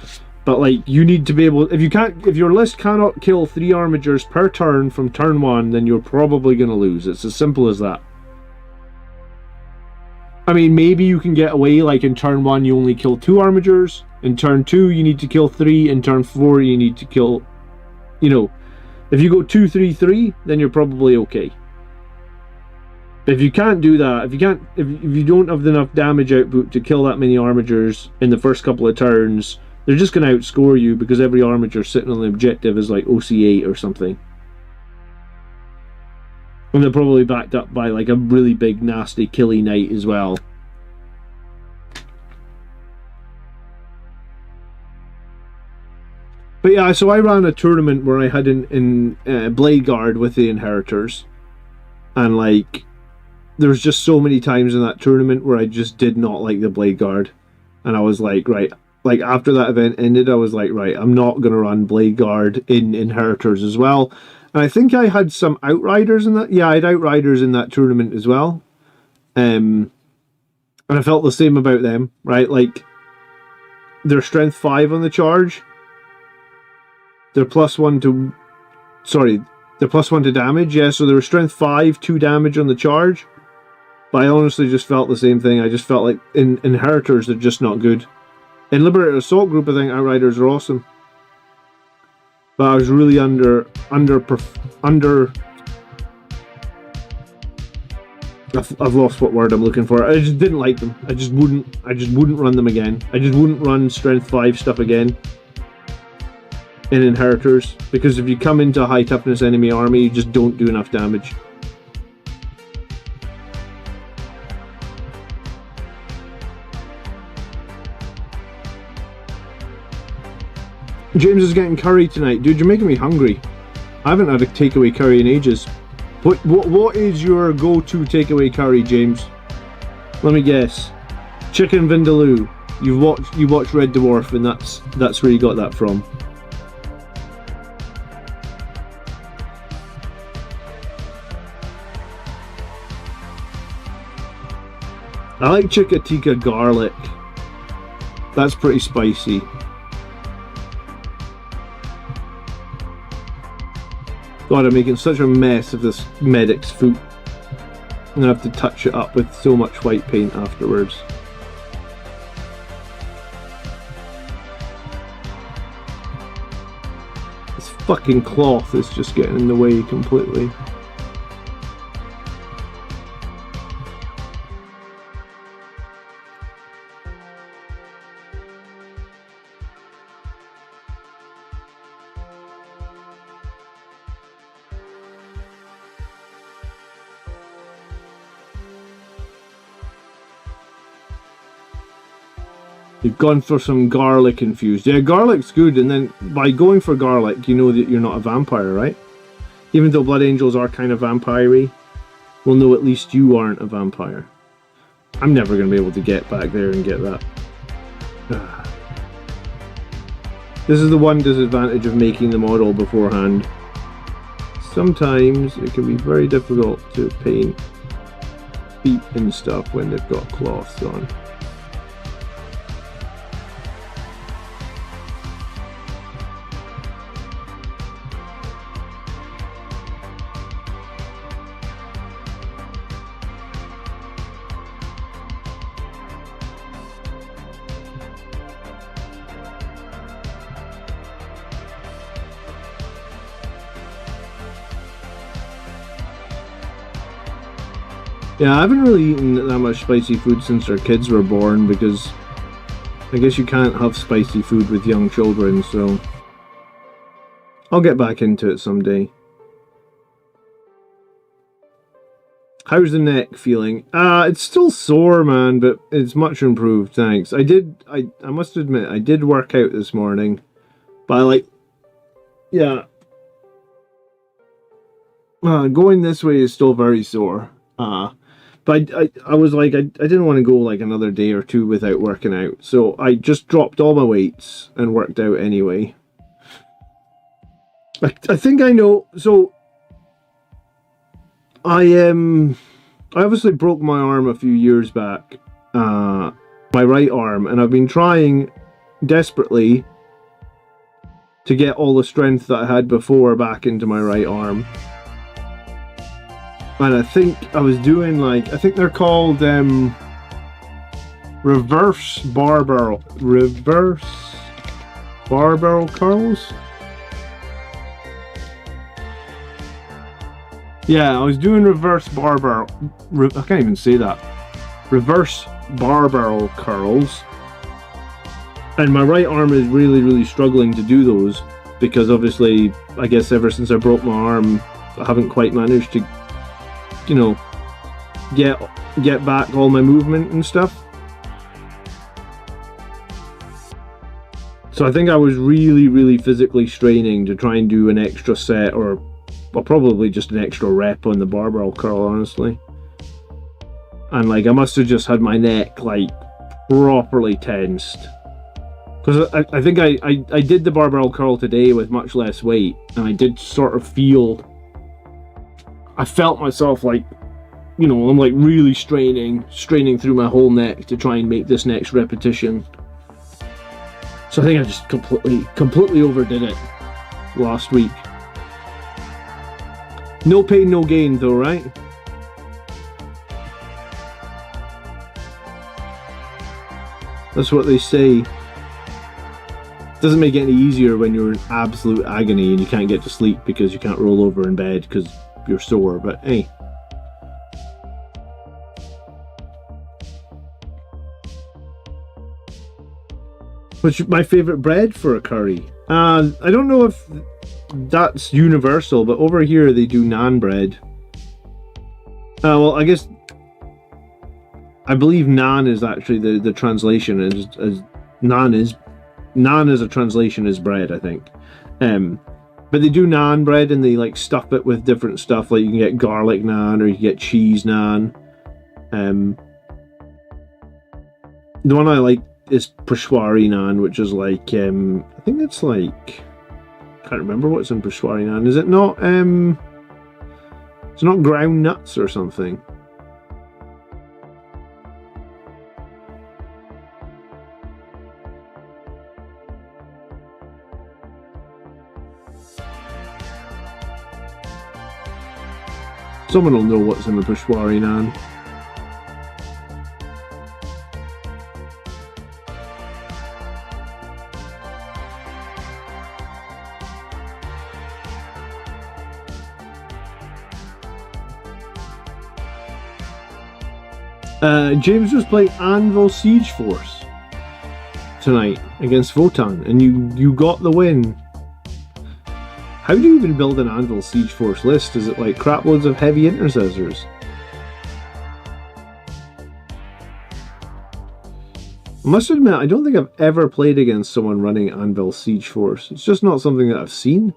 But like, you need to be able. If your list cannot kill 3 armigers per turn from turn 1, then you're probably going to lose. It's as simple as that. I mean, maybe you can get away. Like in turn 1, you only kill 2 armigers. In turn 2, you need to kill 3. In turn 4, you need to kill. You know, if you go 2-3-3, then you're probably okay. If you can't do that, if you don't have enough damage output to kill that many armigers in the first couple of turns, they're just going to outscore you because every armiger sitting on the objective is like OC8 or something. And they're probably backed up by like a really big nasty killy knight as well. But yeah, so I ran a tournament where I had in Blade Guard with the Inheritors, and like, there's just so many times in that tournament where I just did not like the Blade Guard, and I was like, right, like after that event ended, I was like, right, I'm not gonna run Blade Guard in Inheritors as well. And I think I had some Outriders in that. Yeah, I had Outriders in that tournament as well, and I felt the same about them, right? Like, they're strength 5 on the charge. They're +1 to, they're +1 to damage. Yeah, so they were strength 5, 2 damage on the charge. But I honestly just felt the same thing. I just felt like in Inheritors, they're just not good. In Liberator Assault Group, I think Outriders are awesome. But I was really under. I've lost what word I'm looking for. I just didn't like them. I just wouldn't run them again. I just wouldn't run strength 5 stuff again in Inheritors, because if you come into a high toughness enemy army, you just don't do enough damage. James is getting curry tonight. Dude, you're making me hungry. I haven't had a takeaway curry in ages. What is your go-to takeaway curry, James? Let me guess. Chicken vindaloo. You watched Red Dwarf, and that's where you got that from. I like Chica Tikka garlic. That's pretty spicy. God, I'm making such a mess of this medic's food. and I have to touch it up with so much white paint afterwards. This fucking cloth is just getting in the way completely. You've gone for some garlic infused. Yeah, garlic's good, and then by going for garlic, you know that you're not a vampire, right? Even though blood angels are kind of vampire-y, we'll know at least you aren't a vampire. I'm never going to be able to get back there and get that. This is the one disadvantage of making the model beforehand. Sometimes it can be very difficult to paint feet and stuff when they've got cloths on. Yeah, I haven't really eaten that much spicy food since our kids were born, because I guess you can't have spicy food with young children, so I'll get back into it someday. How's the neck feeling? It's still sore, man, but it's much improved, thanks. I must admit, I did work out this morning, but yeah. Going this way is still very sore. But I was like, I didn't want to go like another day or two without working out, so I just dropped all my weights and worked out anyway. I think I know. So I obviously broke my arm a few years back, my right arm, and I've been trying desperately to get all the strength that I had before back into my right arm. And I think I was doing I think they're called reverse barbell curls. Yeah, I was doing reverse barbell. I can't even say that. Reverse barbell curls. And my right arm is really, really struggling to do those because obviously, I guess ever since I broke my arm, I haven't quite managed to, you know, get back all my movement and stuff. So I think I was really, really physically straining to try and do an extra set, or probably just an extra rep on the barbell curl, honestly. And I must have just had my neck properly tensed. Because I think I did the barbell curl today with much less weight, and I did sort of feel, I felt myself you know, I'm really straining through my whole neck to try and make this next repetition. So I think I just completely overdid it last week. No pain, no gain though, right? That's what they say. Doesn't make it any easier when you're in absolute agony and you can't get to sleep because you can't roll over in bed because you're sore, but hey. What's my favourite bread for a curry? I don't know if that's universal, but over here they do naan bread. Well, I guess I believe naan is actually the translation as naan as a translation is bread, I think. But they do naan bread and they stuff it with different stuff. You can get garlic naan or you can get cheese naan. The one I like is Peshwari naan, which is I think it's can't remember what's in Peshwari naan. Is it not it's not ground nuts or something? Someone will know what's in the Peshwari Naan. James was playing Anvil Siege Force tonight against Votan, and you got the win. How do you even build an Anvil Siege Force list? Is it like crap loads of heavy intercessors? I must admit, I don't think I've ever played against someone running Anvil Siege Force. It's just not something that I've seen.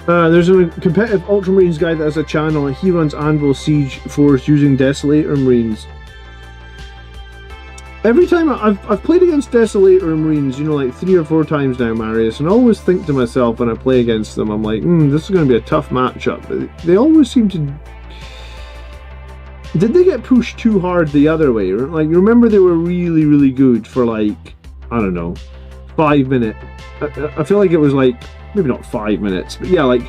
There's a competitive Ultramarines guy that has a channel, and he runs Anvil Siege Force using Desolator Marines. Every time I've played against Desolator Marines, you know, like 3 or 4 times now, Marius, and I always think to myself when I play against them, I'm like, this is going to be a tough matchup. But they always seem to... Did they get pushed too hard the other way? Like, you remember they were really, really good for like, I don't know, 5 minutes. I feel like it was like, maybe not 5 minutes, but yeah, like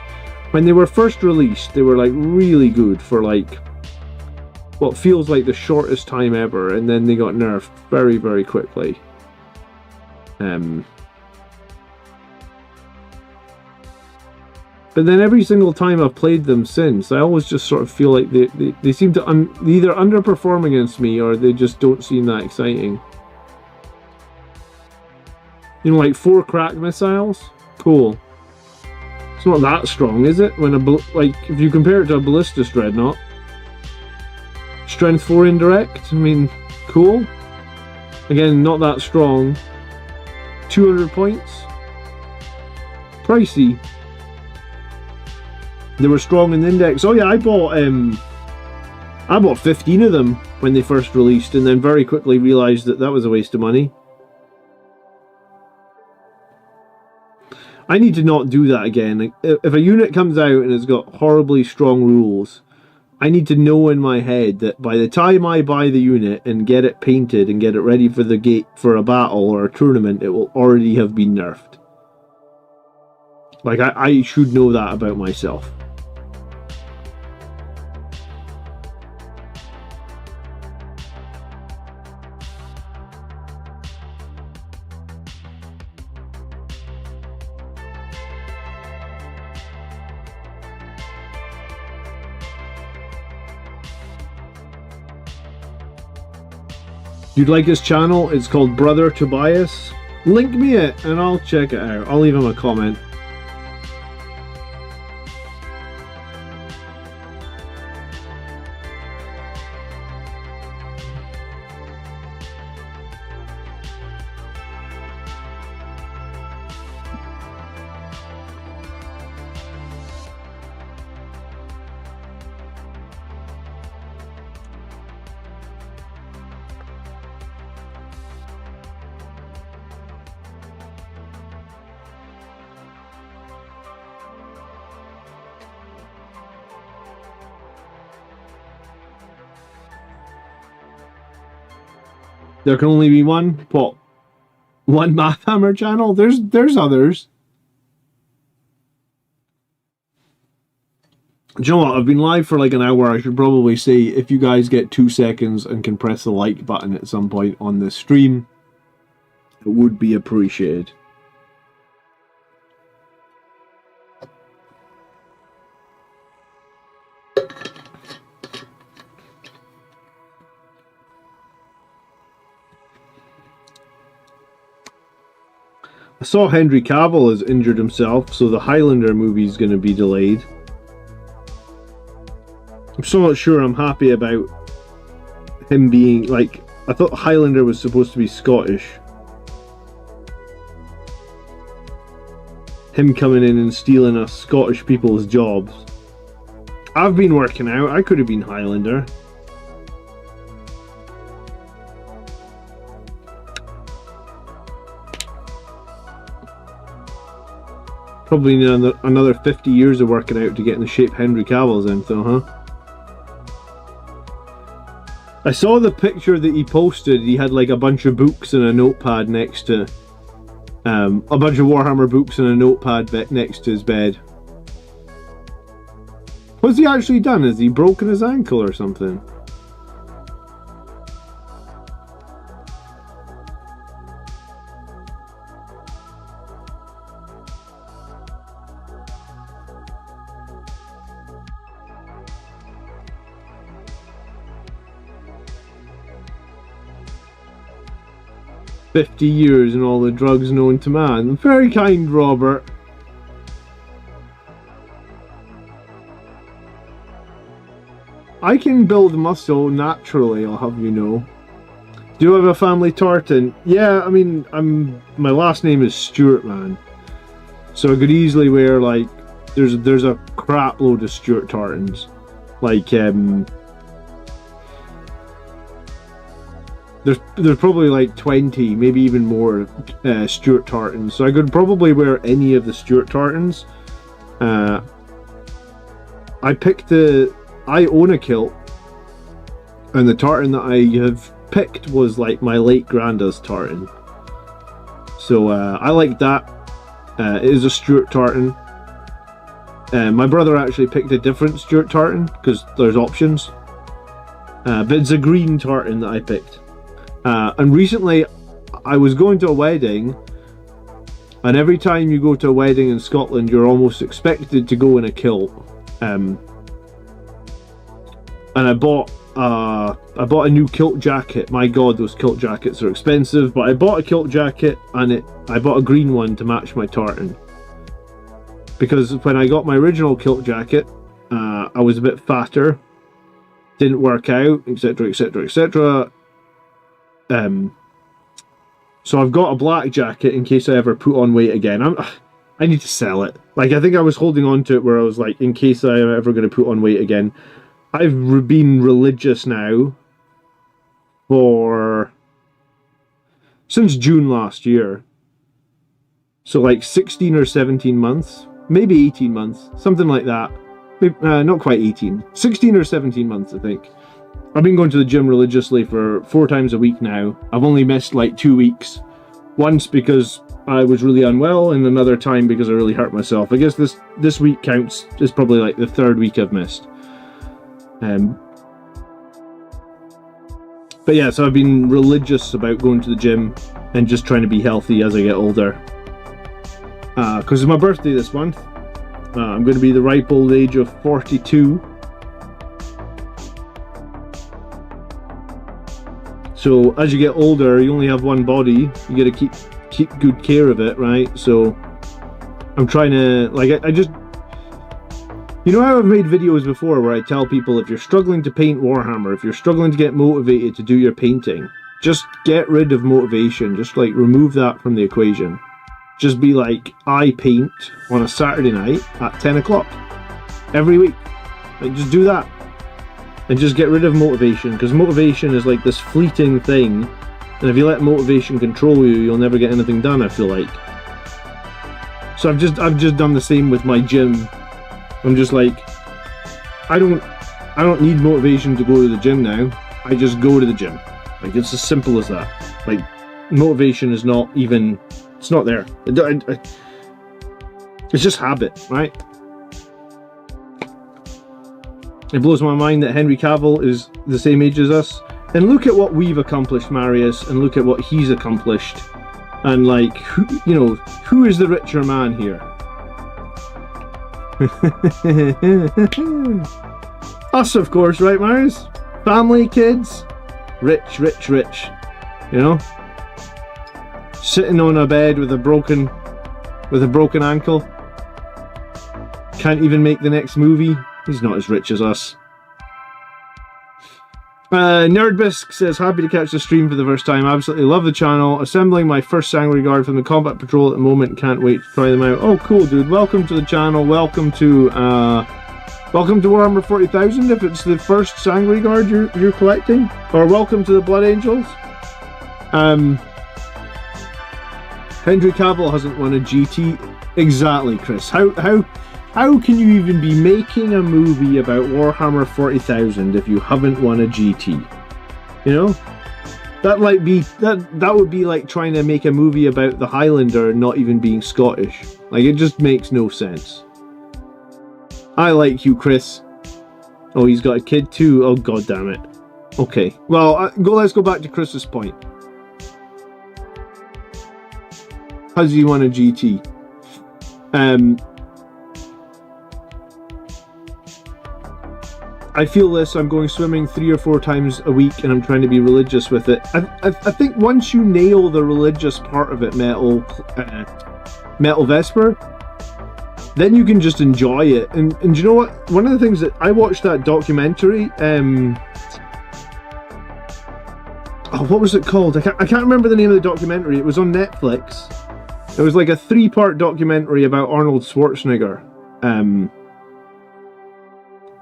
when they were first released, they were like really good for like what feels like the shortest time ever, and then they got nerfed very, very quickly. But then every single time I've played them since, I always just sort of feel like they seem to they either underperform against me or they just don't seem that exciting. You know, like 4 crack missiles? Cool. It's not that strong, is it? When like, if you compare it to a Ballistus Dreadnought. Strength 4 indirect, I mean, cool. Again, not that strong. 200 points. Pricey. They were strong in the index. Oh yeah, I bought 15 of them when they first released, and then very quickly realised that that was a waste of money. I need to not do that again. If a unit comes out and it's got horribly strong rules, I need to know in my head that by the time I buy the unit and get it painted and get it ready for the gate for a battle or a tournament, it will already have been nerfed. Like, I should know that about myself. You'd like his channel? It's called Brother Tobias. Link me it and I'll check it out. I'll leave him a comment. There can only be one Math Hammer channel. There's others. Do you know what? I've been live for like an hour. I should probably say, if you guys get 2 seconds and can press the like button at some point on this stream, it would be appreciated. I saw Henry Cavill has injured himself, so the Highlander movie is going to be delayed. I'm still not sure I'm happy about him being, like, I thought Highlander was supposed to be Scottish. Him coming in and stealing us Scottish people's jobs. I've been working out, I could have been Highlander. Probably need another 50 years of working out to get in the shape Henry Cavill's in, though, huh? I saw the picture that he posted. He had like a bunch of books and a notepad next to... a bunch of Warhammer books and a notepad next to his bed. What's he actually done? Has he broken his ankle or something? "50 years and all the drugs known to man." Very kind, Robert. I can build muscle naturally, I'll have you know. Do I have a family tartan? Yeah, I mean, my last name is Stewart, man. So I could easily wear, like, there's a crap load of Stewart tartans. Like, there's probably like 20, maybe even more Stewart tartans. So I could probably wear any of the Stewart tartans. I own a kilt, and the tartan that I have picked was like my late granddad's tartan. So I like that. It is a Stewart tartan. My brother actually picked a different Stewart tartan because there's options. But it's a green tartan that I picked. And recently I was going to a wedding, and every time you go to a wedding in Scotland you're almost expected to go in a kilt. And I bought a new kilt jacket. My god, those kilt jackets are expensive, but I bought a kilt jacket, and I bought a green one to match my tartan. Because when I got my original kilt jacket, I was a bit fatter, didn't work out, etc, etc, etc. So I've got a black jacket in case I ever put on weight again. I need to sell it. Like, I think I was holding on to it where I was like, in case I'm ever going to put on weight again. I've been religious now since June last year. So like 16 or 17 months, maybe 18 months, something like that. Maybe, not quite 18, 16 or 17 months, I think. I've been going to the gym religiously for 4 times a week now. I've only missed like 2 weeks. Once because I was really unwell, and another time because I really hurt myself. I guess this week counts as probably like the 3rd week I've missed. But yeah, so I've been religious about going to the gym and just trying to be healthy as I get older. Because it's my birthday this month. I'm going to be the ripe old age of 42. So as you get older, you only have one body. You got to keep good care of it, right? So I'm trying to, like, I just, you know how I've made videos before where I tell people, if you're struggling to paint Warhammer, if you're struggling to get motivated to do your painting, just get rid of motivation. Just like remove that from the equation. Just be like, I paint on a Saturday night at 10 o'clock every week. Like, just do that. And just get rid of motivation, because motivation is like this fleeting thing, and if you let motivation control you, you'll never get anything done, I feel like. So I've just done the same with my gym. I'm just like, I don't need motivation to go to the gym now. I just go to the gym. Like, it's as simple as that. Like, motivation is not even, it's not there. It's just habit, right? It blows my mind that Henry Cavill is the same age as us. And look at what we've accomplished, Marius, and look at what he's accomplished. And like, who is the richer man here? Us, of course, right, Marius? Family, kids, rich, rich, rich. You know? Sitting on a bed with a broken ankle. Can't even make the next movie. He's not as rich as us. Nerdbisque says, happy to catch the stream for the first time. Absolutely love the channel. Assembling my first Sangry Guard from the Combat Patrol at the moment. Can't wait to try them out. Oh, cool, dude. Welcome to the channel. Welcome to Warhammer 40,000 if it's the first Sangry Guard you're collecting. Or welcome to the Blood Angels. Henry Cavill hasn't won a GT. Exactly, Chris. How can you even be making a movie about Warhammer 40,000 if you haven't won a GT? You know? That would be like trying to make a movie about the Highlander and not even being Scottish. Like, it just makes no sense. I like you, Chris. Oh, he's got a kid too. Oh, god damn it. Okay. Well, let's go back to Chris's point. Has he won a GT? I feel this. I'm going swimming 3 or 4 times a week, and I'm trying to be religious with it. I think once you nail the religious part of it, Metal Vesper, then you can just enjoy it. And you know what? One of the things that I watched that documentary. Oh, what was it called? I can't remember the name of the documentary. It was on Netflix. It was like a 3-part documentary about Arnold Schwarzenegger.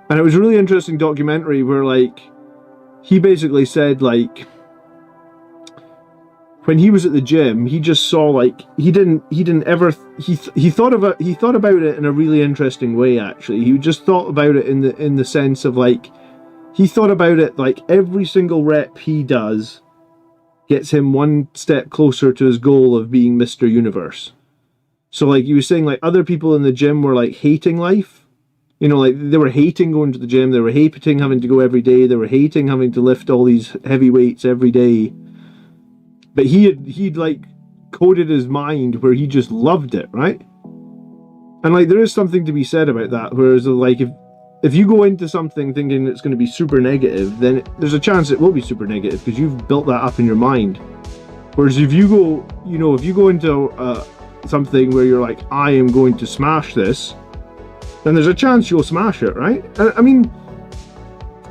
And it was a really interesting documentary where, like, he basically said, like, when he was at the gym, he just saw, like, he thought about it in a really interesting way, actually. He just thought about it in the sense of, like, he thought about it like every single rep he does gets him one step closer to his goal of being Mr. Universe. So, like, he was saying, like, other people in the gym were, like, hating life. You know, like, they were hating going to the gym, they were hating having to go every day, they were hating having to lift all these heavy weights every day. But he'd like, coded his mind where he just loved it, right? And, like, there is something to be said about that, whereas, like, if you go into something thinking it's going to be super negative, then there's a chance it will be super negative, because you've built that up in your mind. Whereas if you go, you know, if you go into something where you're like, I am going to smash this, then there's a chance you'll smash it, right? I mean,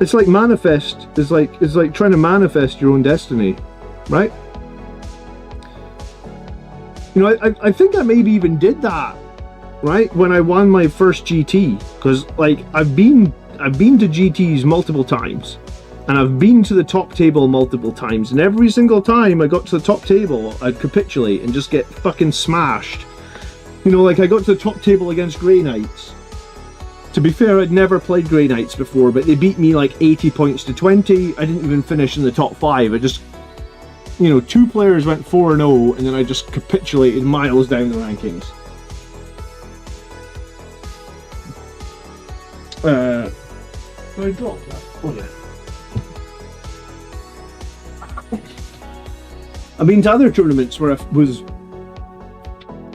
it's like manifest. It's like trying to manifest your own destiny, right? You know, I think I maybe even did that, right, when I won my first GT, because, like, I've been to GTs multiple times, and I've been to the top table multiple times, and every single time I got to the top table, I'd capitulate and just get fucking smashed. You know, like, I got to the top table against Grey Knights. To be fair, I'd never played Grey Knights before, but they beat me like 80 points to 20. I didn't even finish in the top 5. I just, you know, 2 players went 4-0, and then I just capitulated miles down the rankings. I dropped that. Oh yeah. I've been to other tournaments where I was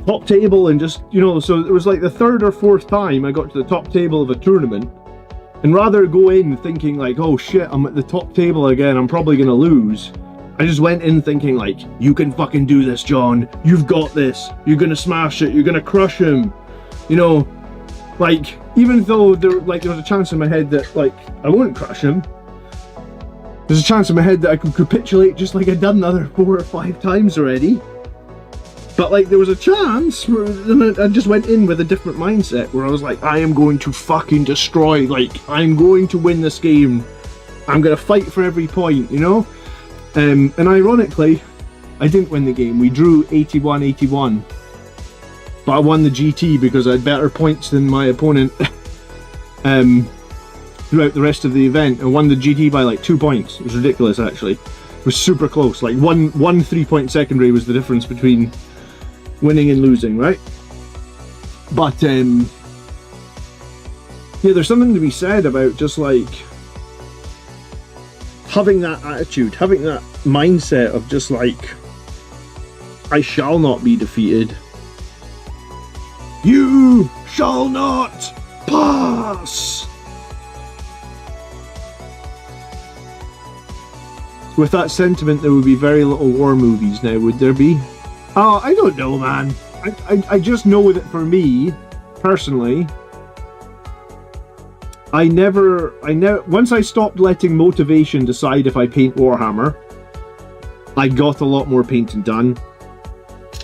top table and just, you know, so it was like the 3rd or 4th time I got to the top table of a tournament, and rather go in thinking like, oh shit, I'm at the top table again, I'm probably gonna lose, I just went in thinking like, you can fucking do this, John, you've got this, you're gonna smash it, you're gonna crush him, you know, like, even though there was a chance in my head that, like, I wouldn't crush him, there's a chance in my head that I could capitulate just like I'd done the other 4 or 5 times already. But, like, there was a chance where I just went in with a different mindset where I was like, I am going to fucking destroy, like, I'm going to win this game. I'm going to fight for every point, you know? And ironically, I didn't win the game. We drew 81-81. But I won the GT because I had better points than my opponent throughout the rest of the event. I won the GT by, like, 2 points. It was ridiculous, actually. It was super close. Like, one 3-point secondary was the difference between winning and losing, right? But yeah, there's something to be said about just, like, having that attitude, having that mindset of just like, I shall not be defeated. You shall not pass. With that sentiment, there would be very little war movies now, would there be? Oh, I don't know, man. I just know that for me, personally, once I stopped letting motivation decide if I paint Warhammer, I got a lot more painting done.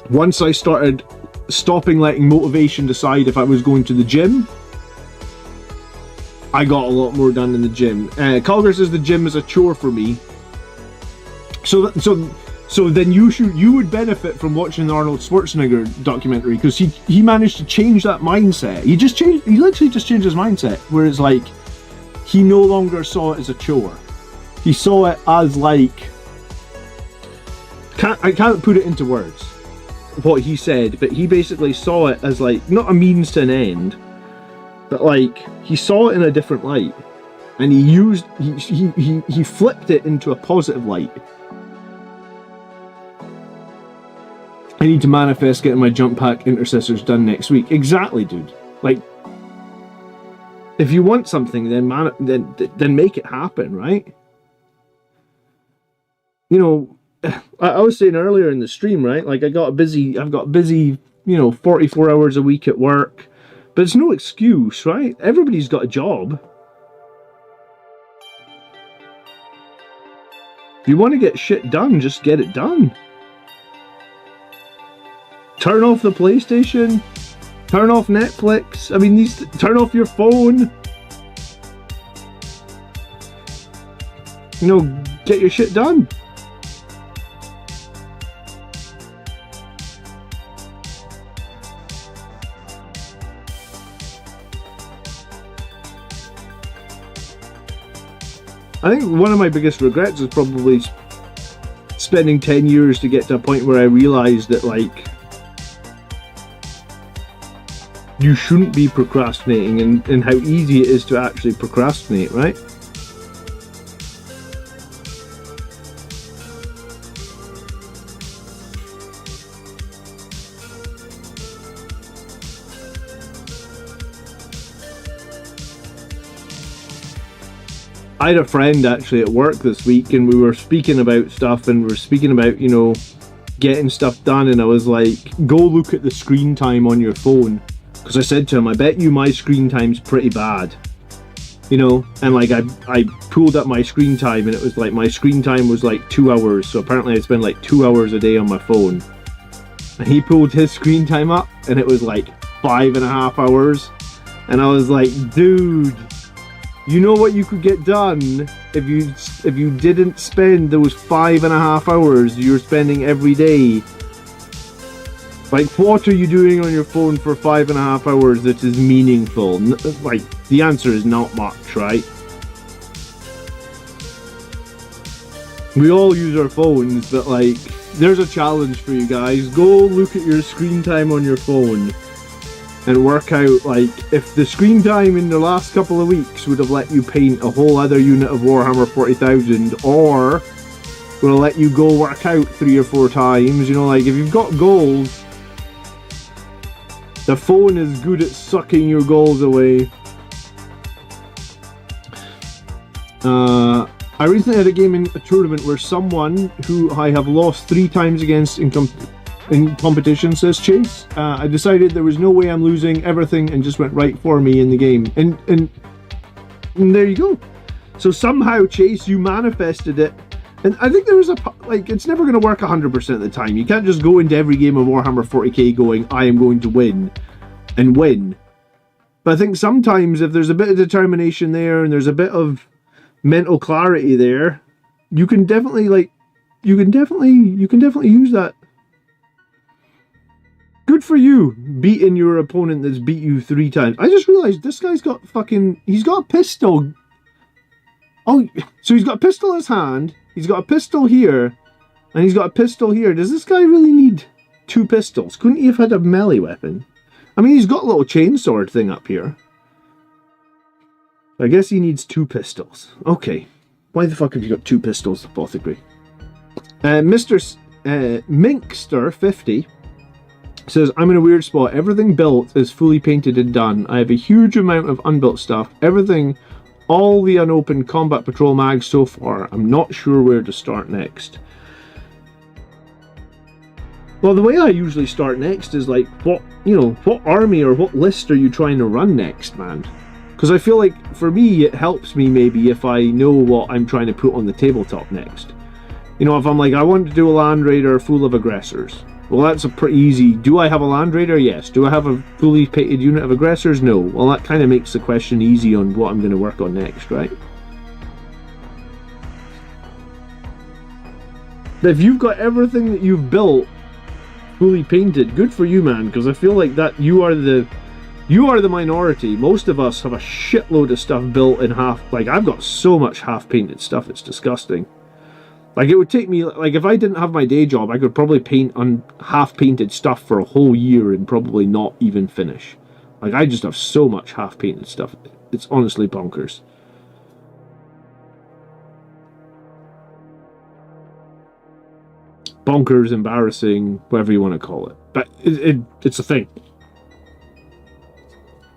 Once I started stopping letting motivation decide if I was going to the gym, I got a lot more done in the gym. Calgar says the gym is a chore for me. So then you would benefit from watching the Arnold Schwarzenegger documentary, because he managed to change that mindset. He literally just changed his mindset, where it's like he no longer saw it as a chore. He saw it as like, I can't put it into words what he said, but he basically saw it as like not a means to an end, but like he saw it in a different light, and he flipped it into a positive light. I need to manifest getting my jump pack intercessors done next week. Exactly, dude. Like, if you want something, then make it happen, right? You know, I was saying earlier in the stream, right? Like, I've got busy, 44 hours a week at work, but it's no excuse, right? Everybody's got a job. If you want to get shit done, just get it done. Turn off the PlayStation, turn off Netflix, turn off your phone. You know, get your shit done. I think one of my biggest regrets is probably spending 10 years to get to a point where I realized that, like, you shouldn't be procrastinating, and how easy it is to actually procrastinate, right? I had a friend actually at work this week, and we were speaking about stuff, and we were speaking about, you know, getting stuff done, and I was like, go look at the screen time on your phone. Because I said to him, I bet you my screen time's pretty bad. You know, and like I pulled up my screen time, and it was like my screen time was like 2 hours. So apparently I spend like 2 hours a day on my phone. And he pulled his screen time up, and it was like 5.5 hours. And I was like, dude, you know what you could get done if you didn't spend those 5.5 hours you're spending every day. Like, what are you doing on your phone for 5.5 hours that is meaningful? Like, the answer is not much, right? We all use our phones, but like, there's a challenge for you guys. Go look at your screen time on your phone and work out, like, if the screen time in the last couple of weeks would have let you paint a whole other unit of Warhammer 40,000, or would have let you go work out 3 or 4 times, you know, like, if you've got goals, the phone is good at sucking your goals away. I recently had a game in a tournament where someone who I have lost 3 times against in competition, says Chase. I decided there was no way I'm losing everything, and just went right for me in the game. And there you go. So somehow, Chase, you manifested it. And I think there was it's never going to work 100% of the time. You can't just go into every game of Warhammer 40k going, I am going to win, and win. But I think sometimes if there's a bit of determination there, and there's a bit of mental clarity there, you can definitely you can definitely use that. Good for you, beating your opponent that's beat you 3 times. I just realized this guy's got he's got a pistol. Oh, so he's got a pistol in his hand, he's got a pistol here, and he's got a pistol here. Does this guy really need 2 pistols? Couldn't he have had a melee weapon? I mean, he's got a little chainsword thing up here. I guess he needs 2 pistols. Okay. Why the fuck have you got 2 pistols, Apothecary? Mr. Minkster50 says, I'm in a weird spot. Everything built is fully painted and done. I have a huge amount of unbuilt stuff. Everything, all the unopened combat patrol mags so far. I'm not sure where to start next. Well, the way I usually start next is like, what army or what list are you trying to run next, man? Because I feel like, for me, it helps me maybe if I know what I'm trying to put on the tabletop next. You know, if I'm like, I want to do a Land Raider full of aggressors. Well, that's a pretty easy... Do I have a Land Raider? Yes. Do I have a fully painted unit of aggressors? No. Well, that kind of makes the question easy on what I'm going to work on next, right? But if you've got everything that you've built fully painted, good for you, man, because I feel like that you are the minority. Most of us have a shitload of stuff built in half... Like, I've got so much half-painted stuff, it's disgusting. Like, it would take me... Like, if I didn't have my day job, I could probably paint on half-painted stuff for a whole year and probably not even finish. Like, I just have so much half-painted stuff. It's honestly bonkers. Bonkers, embarrassing, whatever you want to call it. But it's a thing.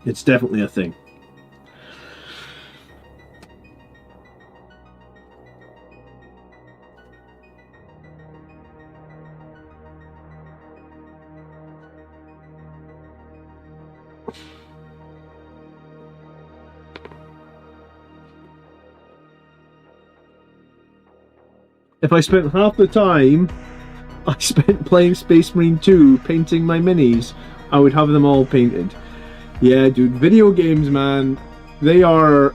It's definitely a thing. If I spent half the time I spent playing Space Marine 2 painting my minis, I would have them all painted. Yeah, dude, video games, man, they're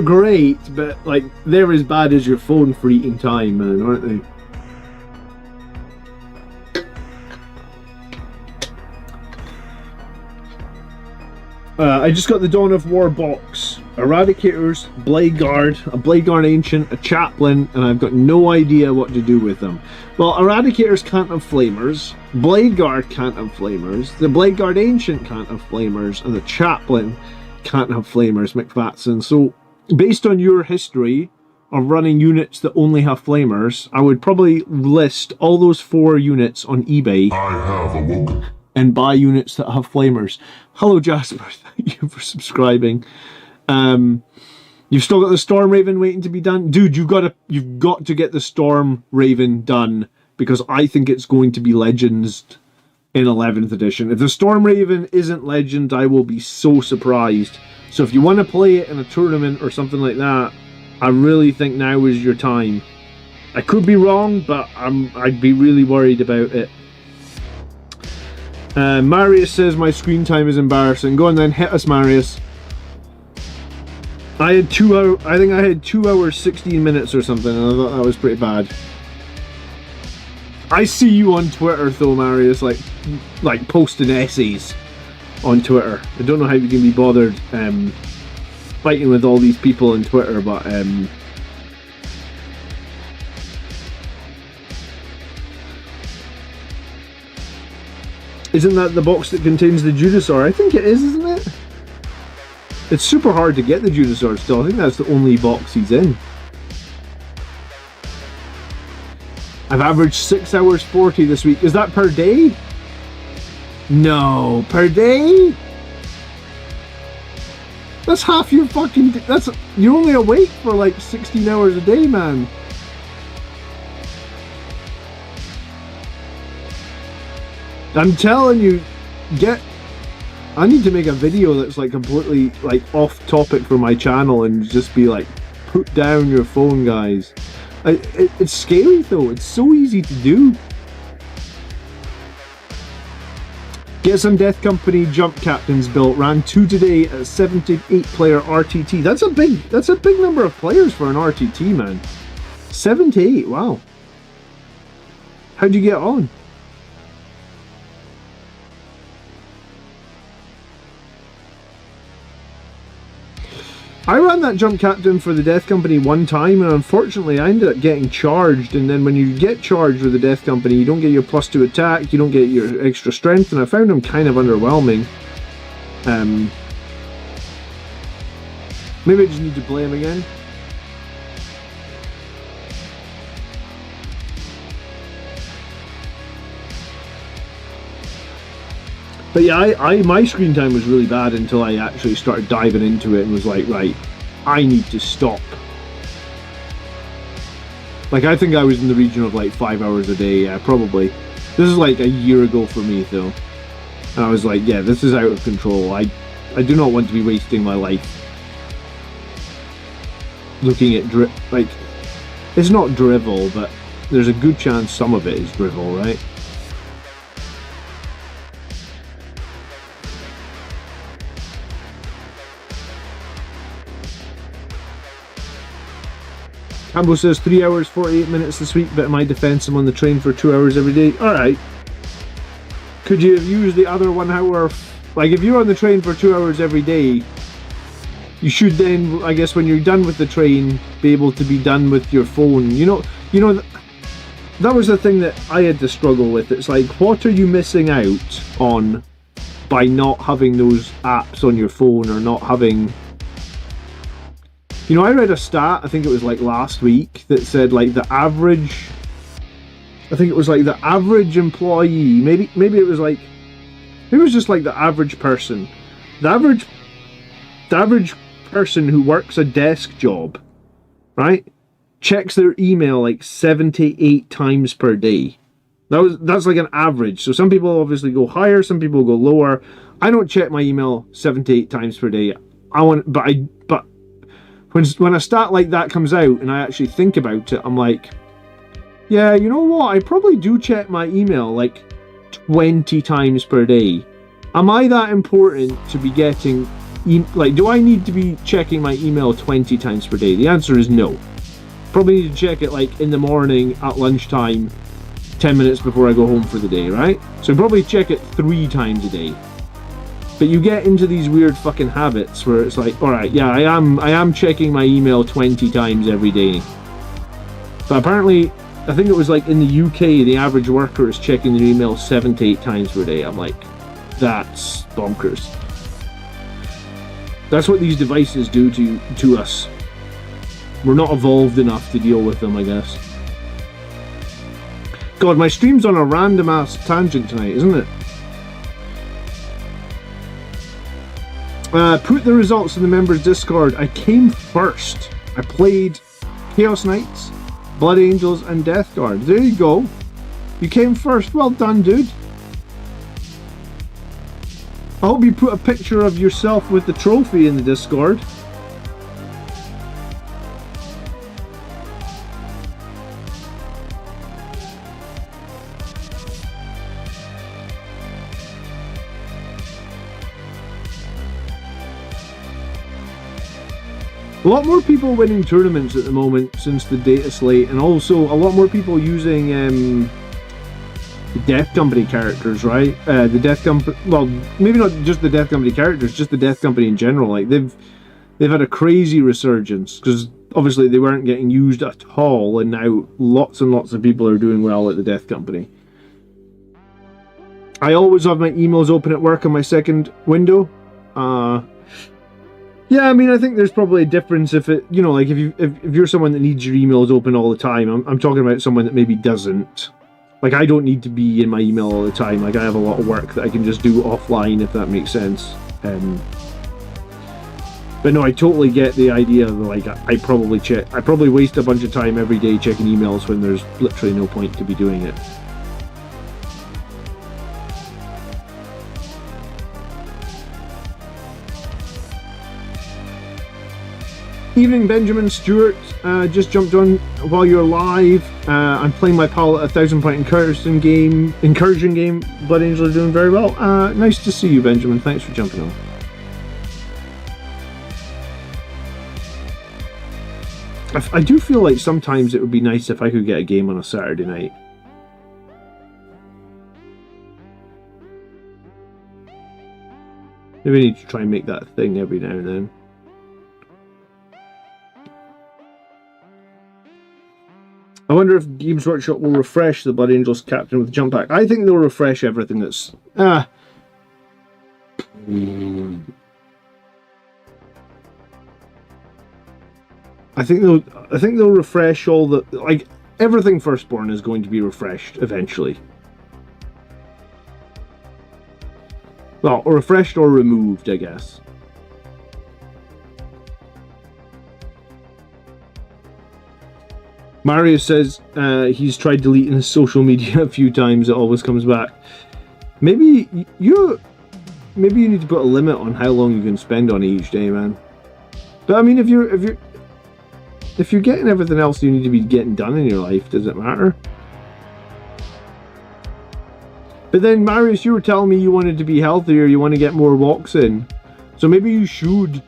great, but like they're as bad as your phone for eating time, man, aren't they? I just got the Dawn of War box. Eradicators, Blade Guard, a Blade Guard Ancient, a Chaplain, and I've got no idea what to do with them. Well, Eradicators can't have Flamers, Blade Guard can't have Flamers, the Blade Guard Ancient can't have Flamers, and the Chaplain can't have Flamers, McFatson. So, based on your history of running units that only have Flamers, I would probably list all those 4 units on eBay. I have awoken. And buy units that have Flamers. Hello, Jasper. Thank you for subscribing. You've still got the Storm Raven waiting to be done, dude. You've got to get the Storm Raven done because I think it's going to be Legends in 11th edition. If the Storm Raven isn't Legend, I will be so surprised. So if you want to play it in a tournament or something like that, I really think now is your time. I could be wrong, but I'd be really worried about it. Marius says my screen time is embarrassing. Go on then, hit us, Marius. I think I had 2 hours 16 minutes or something, and I thought that was pretty bad. I see you on Twitter though, Marius, like posting essays on Twitter. I don't know how you can be bothered fighting with all these people on Twitter, but isn't that the box that contains the Judasaur? I think it is, isn't it? It's super hard to get the Judasaur still. I think that's the only box he's in. I've averaged 6 hours 40 this week. Is that per day? No, per day? That's half your fucking... You're only awake for like 16 hours a day, man. I'm telling you, I need to make a video that's like completely like off topic for my channel and just be like, put down your phone, guys. It's scary though, it's so easy to do. Get some Death Company jump captains built. Ran 2 today at a 78 player RTT. That's a big number of players for an RTT, man. 78, wow. How'd you get on? I ran that jump captain for the Death Company one time, and unfortunately I ended up getting charged, and then when you get charged with the Death Company, you don't get your +2 attack, you don't get your extra strength, and I found him kind of underwhelming. Maybe I just need to play him again. But yeah, my screen time was really bad until I actually started diving into it and was like, right, I need to stop. Like, I think I was in the region of like 5 hours a day, yeah, probably. This is like a year ago for me though. And I was like, yeah, this is out of control. I do not want to be wasting my life looking at like, it's not drivel, but there's a good chance some of it is drivel, right? Campbell says 3 hours 48 minutes this week, but in my defense I'm on the train for 2 hours every day. Alright. Could you have used the other 1 hour? Like, if you're on the train for 2 hours every day, you should then, I guess, when you're done with the train, be able to be done with your phone. You know, that was the thing that I had to struggle with. It's like, what are you missing out on by not having those apps on your phone, or not having... You know, I read a stat, I think it was like last week, that said like the average... I think it was like the average employee, maybe it was like... Maybe it was just like the average person. The average person who works a desk job, right, checks their email like 78 times per day. That's like an average. So some people obviously go higher, some people go lower. I don't check my email 78 times per day. But when a stat like that comes out and I actually think about it, I'm like, yeah, you know what? I probably do check my email like 20 times per day. Am I that important to be getting... Like, do I need to be checking my email 20 times per day? The answer is no. Probably need to check it like in the morning, at lunchtime, 10 minutes before I go home for the day, right? So I probably check it 3 times a day. But you get into these weird fucking habits where it's like, alright, yeah, I am checking my email 20 times every day. But apparently, I think it was like in the UK, the average worker is checking their email 7 to 8 times per day. I'm like, that's bonkers. That's what these devices do to us. We're not evolved enough to deal with them, I guess. God, my stream's on a random ass tangent tonight, isn't it? Put the results in the members Discord. I came first. I played Chaos Knights, Blood Angels and Death Guard. There you go. You came first. Well done, dude. I hope you put a picture of yourself with the trophy in the Discord. A lot more people winning tournaments at the moment since the data slate, and also a lot more people using the Death Company characters, right? The Death Company, well, maybe not just the Death Company characters, just the Death Company in general. Like they've had a crazy resurgence because obviously they weren't getting used at all, and now lots and lots of people are doing well at the Death Company. I always have my emails open at work on my second window. Yeah, I mean, I think there's probably a difference if it, you know, like if you're someone that needs your emails open all the time. I'm talking about someone that maybe doesn't. Like, I don't need to be in my email all the time. Like, I have a lot of work that I can just do offline, if that makes sense. But no, I totally get the idea of, like, I probably waste a bunch of time every day checking emails when there's literally no point to be doing it. Evening, Benjamin Stewart. Just jumped on while you're live. I'm playing my pal at 1,000-point incursion game. Blood Angels are doing very well. Nice to see you, Benjamin. Thanks for jumping on. I do feel like sometimes it would be nice if I could get a game on a Saturday night. Maybe I need to try and make that a thing every now and then. I wonder if Games Workshop will refresh the Blood Angels Captain with the jump pack. I think they'll refresh everything that's... I think they'll refresh all the... Like, everything Firstborn is going to be refreshed eventually. Well, or refreshed or removed, I guess. Marius says he's tried deleting his social media a few times. It always comes back. Maybe you maybe you need to put a limit on how long you can spend on each day, man. But I mean, if you're getting everything else you need to be getting done in your life, does it matter? But then, Marius, you were telling me you wanted to be healthier, you want to get more walks in. So maybe you should,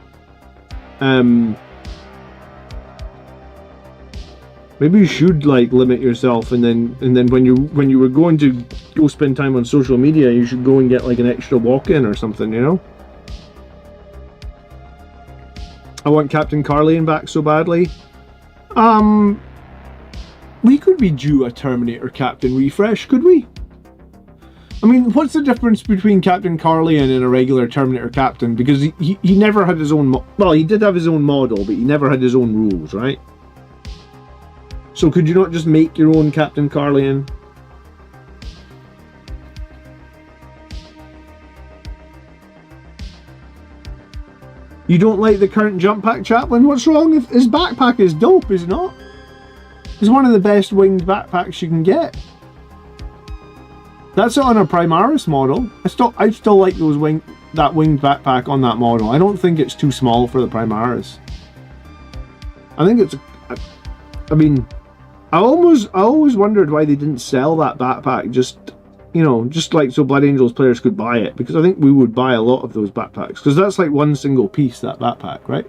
like limit yourself, and then when you were going to go spend time on social media, you should go and get like an extra walk in or something, you know? I want Captain Carlian back so badly. We could be due a Terminator Captain refresh, could we? I mean, what's the difference between Captain Carlian and a regular Terminator Captain? Because he never had his own... well, he did have his own model, but he never had his own rules, right? So could you not just make your own Captain Carlian? You don't like the current jump pack, Chaplain? What's wrong? His backpack is dope, is it not? It's one of the best winged backpacks you can get. That's on a Primaris model. I still like that winged backpack on that model. I don't think it's too small for the Primaris. I think it's... I mean, I always wondered why they didn't sell that backpack just, you know, just like so Blood Angels players could buy it. Because I think we would buy a lot of those backpacks. Because that's like one single piece, that backpack, right?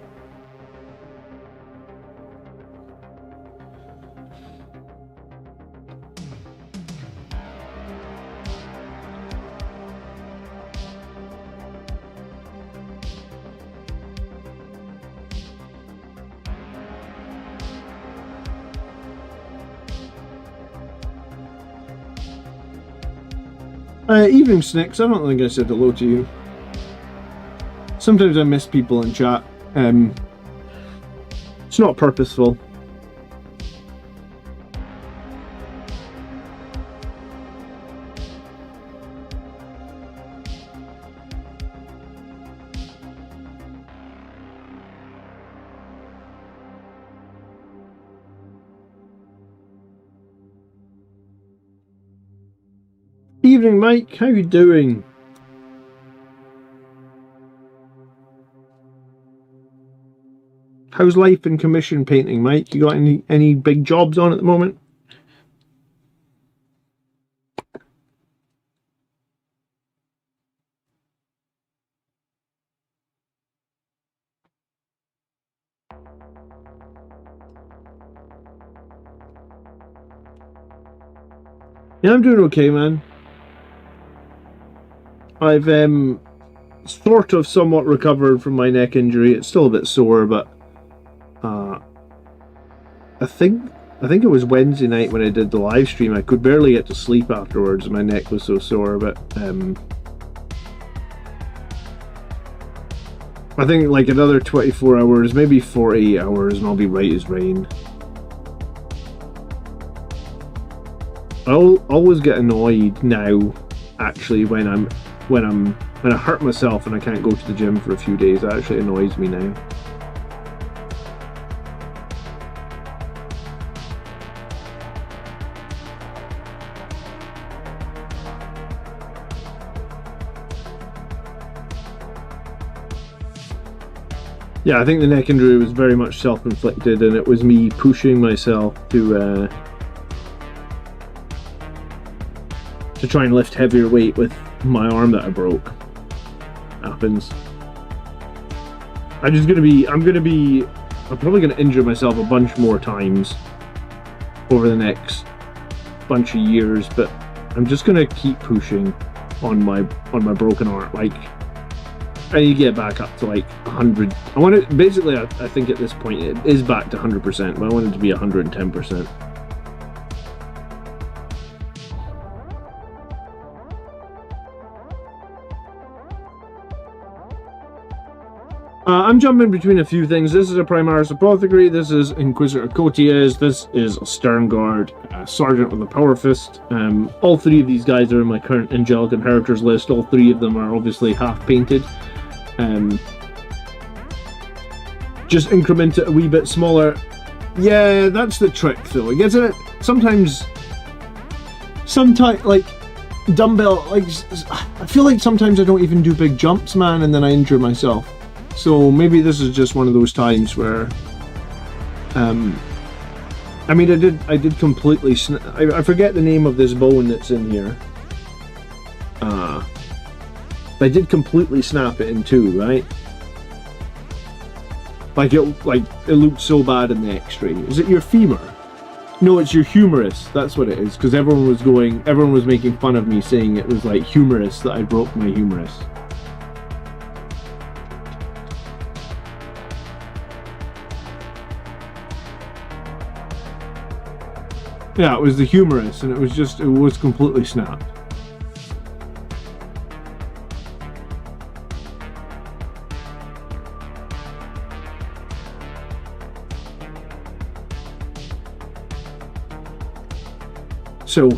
Evening, Snicks. I don't think I said hello to you. Sometimes I miss people in chat. It's not purposeful. Evening, Mike. How you doing? How's life in commission painting, Mike? You got any big jobs on at the moment? Yeah, I'm doing okay, man. I've sort of somewhat recovered from my neck injury. It's still a bit sore, but I think it was Wednesday night when I did the live stream. I could barely get to sleep afterwards. My neck was so sore, but I think like another 24 hours, maybe 48 hours, and I'll be right as rain. I'll always get annoyed now, actually, when I hurt myself and I can't go to the gym for a few days. That actually annoys me now. Yeah, I think the neck injury was very much self-inflicted, and it was me pushing myself to try and lift heavier weight with my arm that I broke. Happens. I'm probably gonna injure myself a bunch more times over the next bunch of years, but I'm just gonna keep pushing on my broken arm. Like, I need to get back up to like 100. I want it, basically, I think at this point it is back to 100%, but I want it to be 110%. I'm jumping between a few things. This is a Primaris Apothecary, this is Inquisitor Cotias, this is a Sternguard Sergeant with a Power Fist. All three of these guys are in my current Angelic Inheritors list. All three of them are obviously half painted. Just increment it a wee bit smaller. Yeah, that's the trick though. It gets it sometimes like dumbbell, like, I feel like sometimes I don't even do big jumps, man, and then I injure myself. So maybe this is just one of those times where, I mean, I did completely, I forget the name of this bone that's in here. I did completely snap it in two, right? Like it looked so bad in the X-ray. Is it your femur? No, it's your humerus. That's what it is. Because everyone was making fun of me saying it was like humerus, that I broke my humerus. Yeah, it was the humerus, and it was completely snapped. So,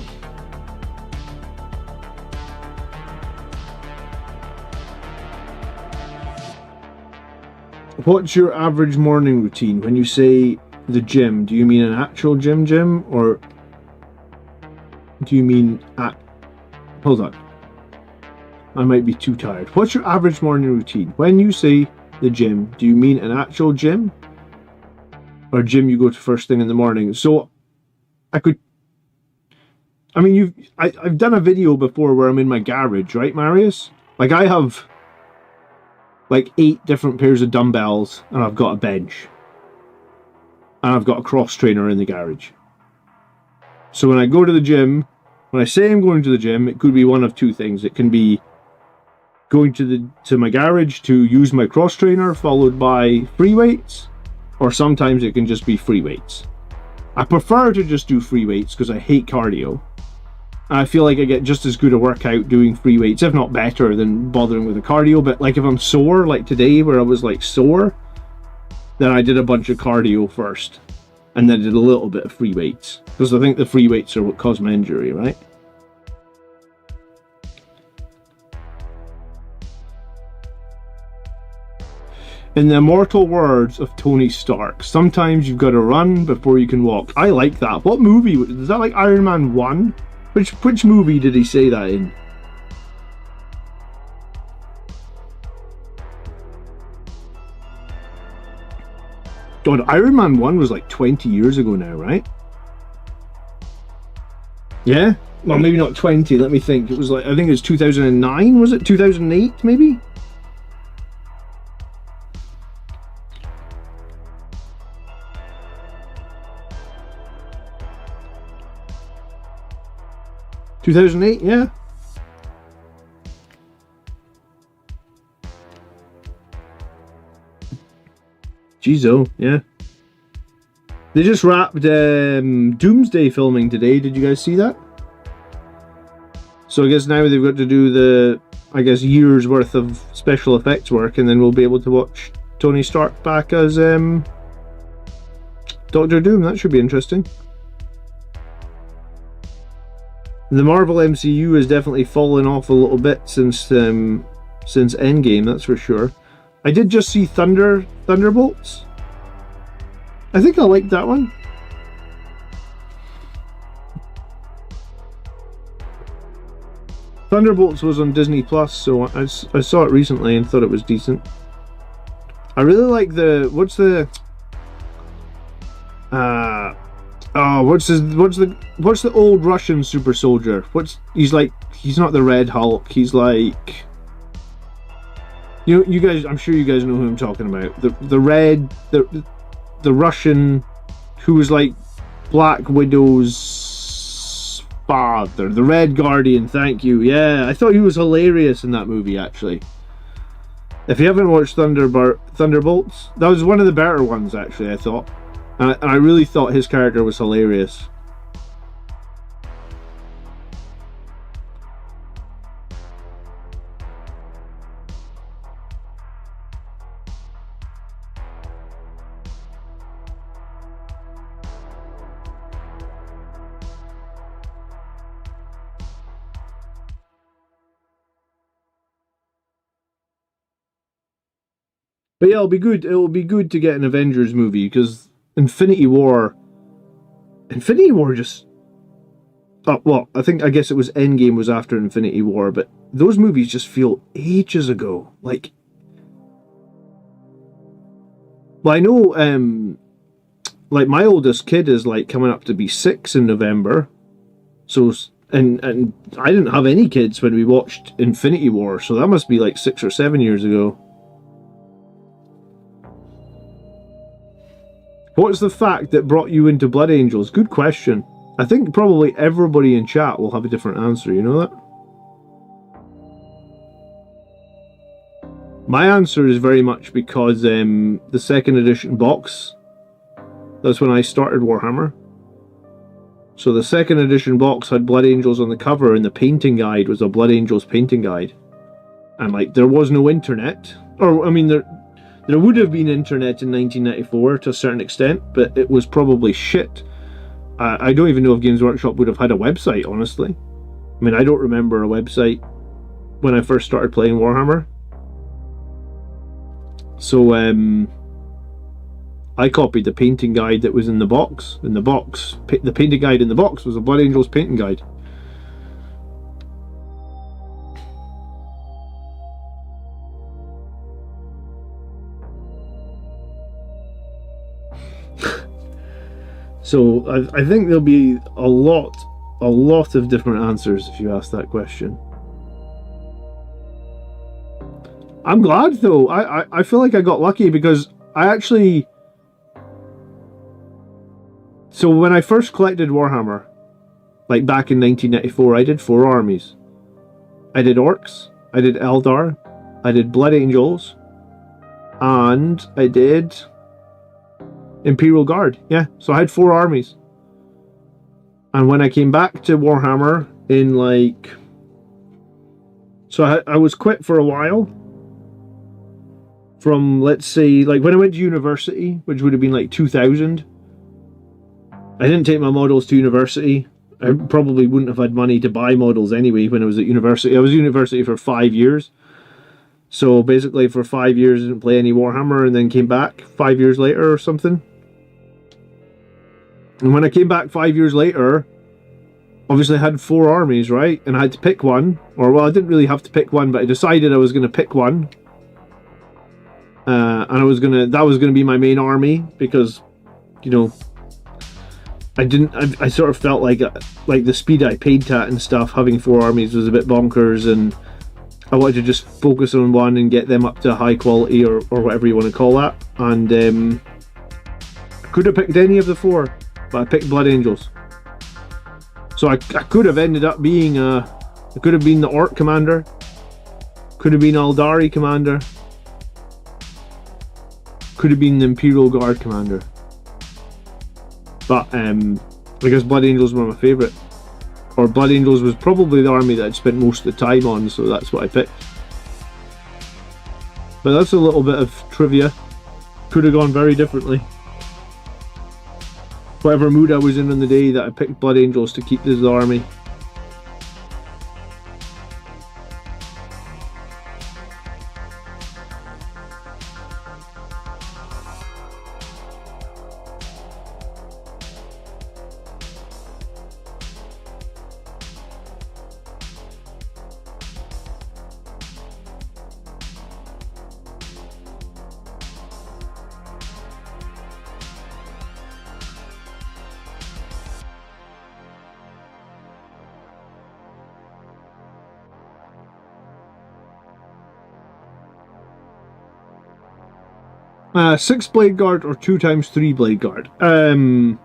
what's your average morning routine? When you say the gym, do you mean an actual gym, or do you mean hold on, I might be too tired. What's your average morning routine? When you say the gym, do you mean an actual gym, or gym you go to first thing in the morning? So I've done a video before where I'm in my garage, right, Marius? Like, I have like 8 different pairs of dumbbells, and I've got a bench, and I've got a cross trainer in the garage. So when I go to the gym, when I say I'm going to the gym, it could be one of two things. It can be going to my garage to use my cross trainer, followed by free weights, or sometimes it can just be free weights. I prefer to just do free weights because I hate cardio. I feel like I get just as good a workout doing free weights, if not better, than bothering with the cardio. But like if I'm sore, like today where I was like sore, then I did a bunch of cardio first, and then did a little bit of free weights, because I think the free weights are what caused my injury, right? In the immortal words of Tony Stark, sometimes you've got to run before you can walk. I like that. What movie? Is that like Iron Man 1? Which movie did he say that in? God, Iron Man 1 was like 20 years ago now, right? Yeah? Well, maybe not 20, let me think. It was like, I think it was 2009, was it? 2008, maybe? ...2008, yeah. Jeez, oh, yeah. They just wrapped Doomsday filming today. Did you guys see that? So I guess now they've got to do the, I guess, year's worth of special effects work, and then we'll be able to watch Tony Stark back as Doctor Doom. That should be interesting. The Marvel MCU has definitely fallen off a little bit since Endgame, that's for sure. I did just see Thunderbolts. I think I liked that one. Thunderbolts was on Disney Plus, so I saw it recently and thought it was decent. I really like the what's the old Russian super soldier? He's not the Red Hulk. He's like, you guys. I'm sure you guys know who I'm talking about. The Russian who was like Black Widow's father, the Red Guardian. Thank you. Yeah, I thought he was hilarious in that movie. Actually, if you haven't watched Thunderbolts, that was one of the better ones. Actually, I thought. And I really thought his character was hilarious. But yeah, it'll be good. It'll be good to get an Avengers movie, because Infinity War just well, I guess it was Endgame was after Infinity War, but those movies just feel ages ago. Like, well, I know, like my oldest kid is like coming up to be 6 in November, so and I didn't have any kids when we watched Infinity War, so that must be like 6 or 7 years ago. What's the fact that brought you into Blood Angels? Good question. I think probably everybody in chat will have a different answer, you know that? My answer is very much because the second edition box, that's when I started Warhammer. So the second edition box had Blood Angels on the cover, and the painting guide was a Blood Angels painting guide. And like, there was no internet. Or, I mean, there would have been internet in 1994 to a certain extent, but it was probably shit. I don't even know if Games Workshop would have had a website, honestly. I mean, I don't remember a website when I first started playing Warhammer. So, I copied the painting guide that was in the box. The painting guide in the box was a Blood Angels painting guide. So I think there'll be a lot of different answers if you ask that question. I'm glad though. I feel like I got lucky because I actually... So when I first collected Warhammer, like back in 1994, I did 4 armies. I did Orcs, I did Eldar, I did Blood Angels, and I did Imperial Guard. Yeah, so I had 4 armies. And when I came back to Warhammer in like... So I was quit for a while. From, let's say, like when I went to university, which would have been like 2000. I didn't take my models to university. I probably wouldn't have had money to buy models anyway when I was at university. I was at university for 5 years. So basically for 5 years I didn't play any Warhammer, and then came back 5 years later or something. And when I came back 5 years later, obviously I had 4 armies, right? And I had to pick one. Or, well, I didn't really have to pick one, but I decided I was going to pick one. And that was going to be my main army, because, you know, I sort of felt like the speed I paid at and stuff, having 4 armies was a bit bonkers, and I wanted to just focus on one and get them up to high quality, or whatever you want to call that. And I could have picked any of the 4, but I picked Blood Angels. So I could have ended up being I could have been the Orc commander, could have been Aldari commander, could have been the Imperial Guard commander. But because Blood Angels were my favourite, or Blood Angels was probably the army that I'd spent most of the time on, so that's what I picked. But that's a little bit of trivia. Could have gone very differently. Whatever mood I was in on the day that I picked Blood Angels to keep this army. Six Blade Guard or 2x3 Blade Guard? I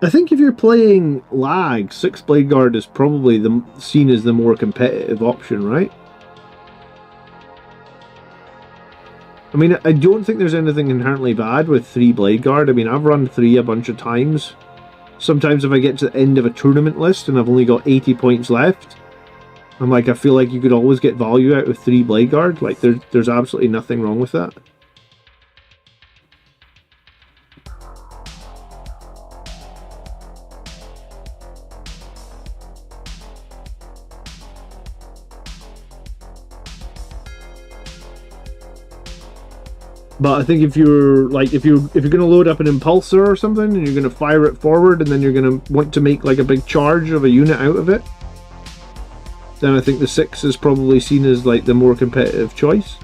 think if you're playing lag, 6 Blade Guard is probably seen as the more competitive option, right? I mean, I don't think there's anything inherently bad with 3 Blade Guard. I mean, I've run 3 a bunch of times. Sometimes if I get to the end of a tournament list and I've only got 80 points left, I'm like, I feel like you could always get value out of 3 Blade Guard. Like, there's absolutely nothing wrong with that. But I think if you're gonna load up an impulsor or something and you're gonna fire it forward and then you're gonna want to make like a big charge of a unit out of it, then I think the 6 is probably seen as like the more competitive choice.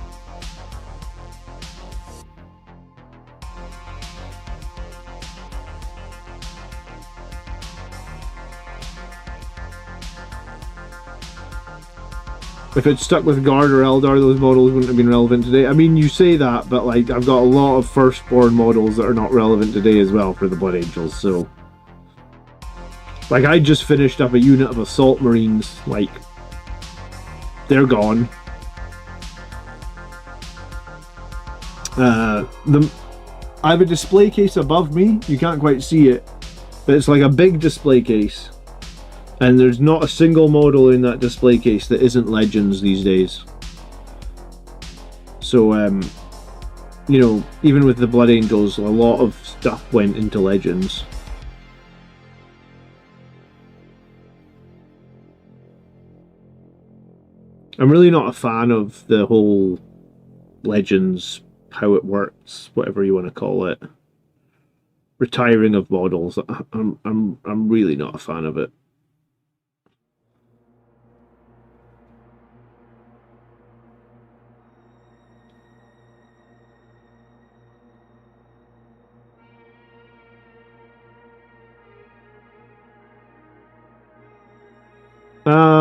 If it's stuck with Guard or Eldar, those models wouldn't have been relevant today. I mean, you say that, but like I've got a lot of Firstborn models that are not relevant today as well for the Blood Angels, so... Like, I just finished up a unit of Assault Marines, like... They're gone. I have a display case above me, you can't quite see it, but it's like a big display case. And there's not a single model in that display case that isn't Legends these days. So, you know, even with the Blood Angels, a lot of stuff went into Legends. I'm really not a fan of the whole Legends, how it works, whatever you want to call it. Retiring of models. I'm really not a fan of it.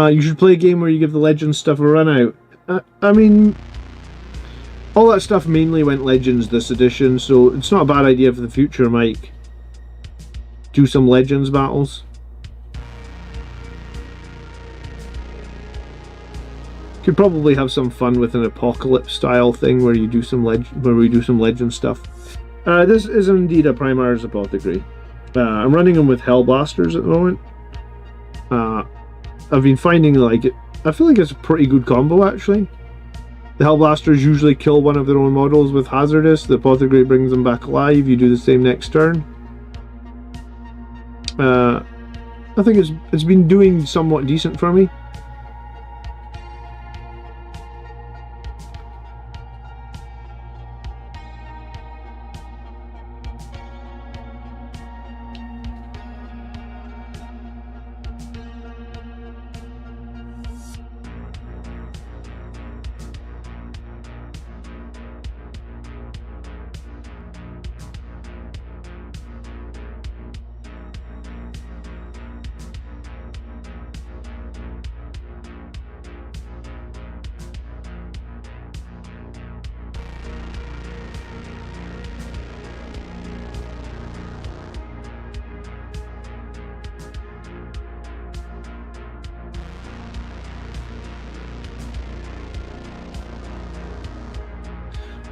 You should play a game where you give the Legends stuff a run out. I mean, all that stuff mainly went Legends this edition, so it's not a bad idea for the future, Mike. Do some Legends battles. Could probably have some fun with an Apocalypse style thing where you do some we do some Legend stuff. This is indeed a Primaris Apothecary. I'm running them with Hellblasters at the moment. I've been finding like I feel like it's a pretty good combo actually. The Hellblasters usually kill one of their own models with Hazardous. The Apothecary brings them back alive. You do the same next turn. I think it's been doing somewhat decent for me.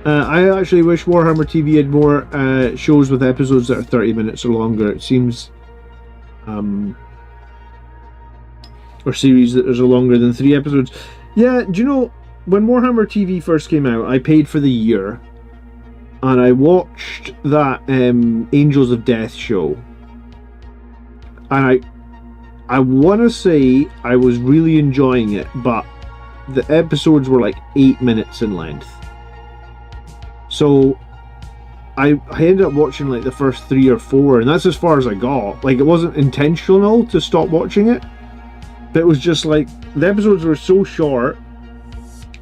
I actually wish Warhammer TV had more shows with episodes that are 30 minutes or longer. It seems... or series that are longer than 3 episodes. Yeah, do you know, when Warhammer TV first came out, I paid for the year. And I watched that Angels of Death show. And I want to say I was really enjoying it, but the episodes were like 8 minutes in length. So I ended up watching like the first 3 or 4, and that's as far as I got. Like, it wasn't intentional to stop watching it, but it was just like the episodes were so short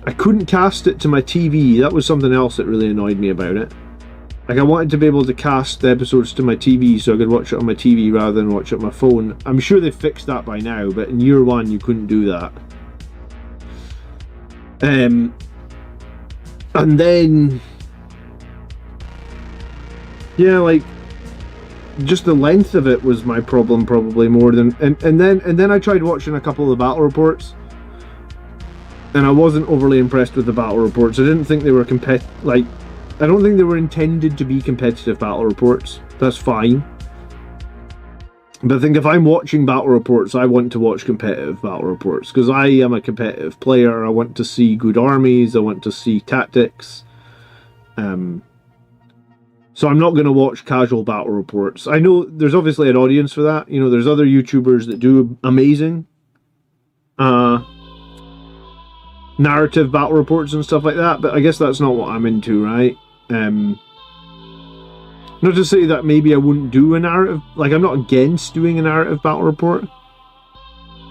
I couldn't cast it to my TV. That was something else that really annoyed me about it. Like, I wanted to be able to cast the episodes to my TV so I could watch it on my TV rather than watch it on my phone. I'm sure they've fixed that by now, but in year 1 you couldn't do that. And then... yeah, like, just the length of it was my problem probably more than... And then I tried watching a couple of the battle reports, and I wasn't overly impressed with the battle reports. I didn't think they were I don't think they were intended to be competitive battle reports. That's fine. But I think if I'm watching battle reports, I want to watch competitive battle reports, because I am a competitive player. I want to see good armies. I want to see tactics. So I'm not going to watch casual battle reports. I know there's obviously an audience for that. You know, there's other YouTubers that do amazing narrative battle reports and stuff like that, but I guess that's not what I'm into, right? Not to say that maybe I wouldn't do a narrative, like, I'm not against doing a narrative battle report,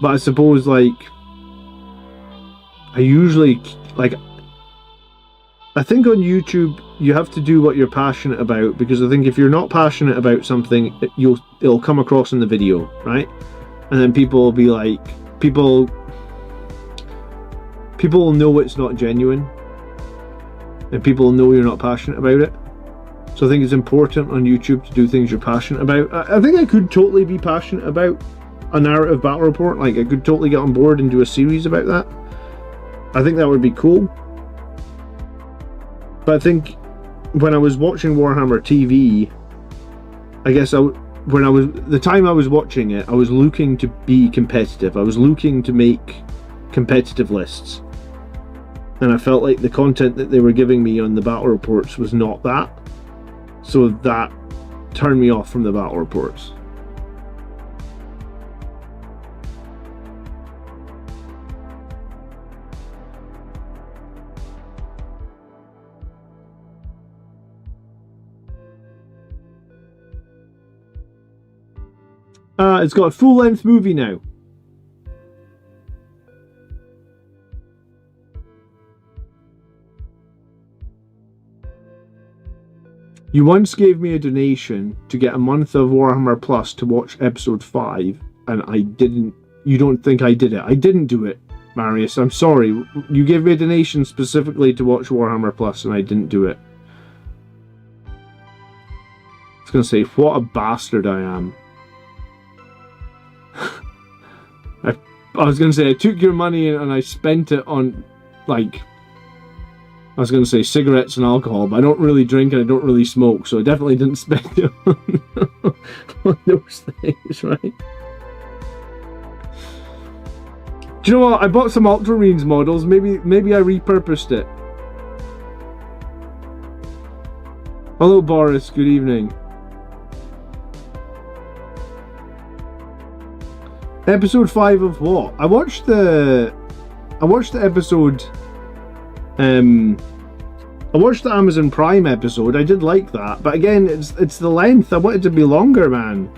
but I suppose, like, I usually, like, I think on YouTube you have to do what you're passionate about, because I think if you're not passionate about something, it'll come across in the video, right? And then people will be like, people will know it's not genuine, and people will know you're not passionate about it. So I think it's important on YouTube to do things you're passionate about. I think I could totally be passionate about a narrative battle report. Like, I could totally get on board and do a series about that. I think that would be cool. But I think when I was watching Warhammer TV, I guess the time I was watching it, I was looking to be competitive. I was looking to make competitive lists. And I felt like the content that they were giving me on the battle reports was not that. So that turned me off from the battle reports. It's got a full-length movie now. You once gave me a donation to get a month of Warhammer Plus to watch episode 5, and I didn't. You don't think I did it? I didn't do it, Marius. I'm sorry. You gave me a donation specifically to watch Warhammer Plus, and I didn't do it. I was going to say, what a bastard I am. I was going to say, I took your money and I spent it on, like, I was going to say cigarettes and alcohol, but I don't really drink and I don't really smoke, so I definitely didn't spend it on those things, right? Do you know what? I bought some Ultramarines models. Maybe I repurposed it. Hello, Boris. Good evening. Episode 5 of what? I watched the episode. I watched the Amazon Prime episode. I did like that, but again, it's the length. I want it to be longer, man.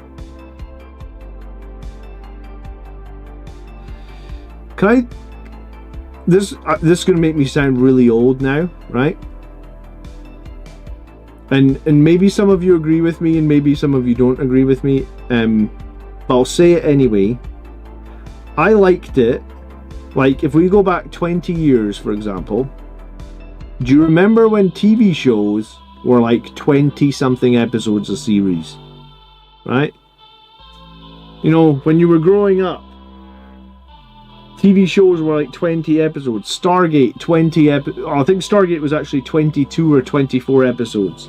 Can I? This is gonna make me sound really old now, right? And maybe some of you agree with me, and maybe some of you don't agree with me. But I'll say it anyway. I liked it. Like, if we go back 20 years, for example, do you remember when TV shows were like 20-something episodes a series? Right? You know, when you were growing up, TV shows were like 20 episodes. Stargate, 20 episodes. I think Stargate was actually 22 or 24 episodes.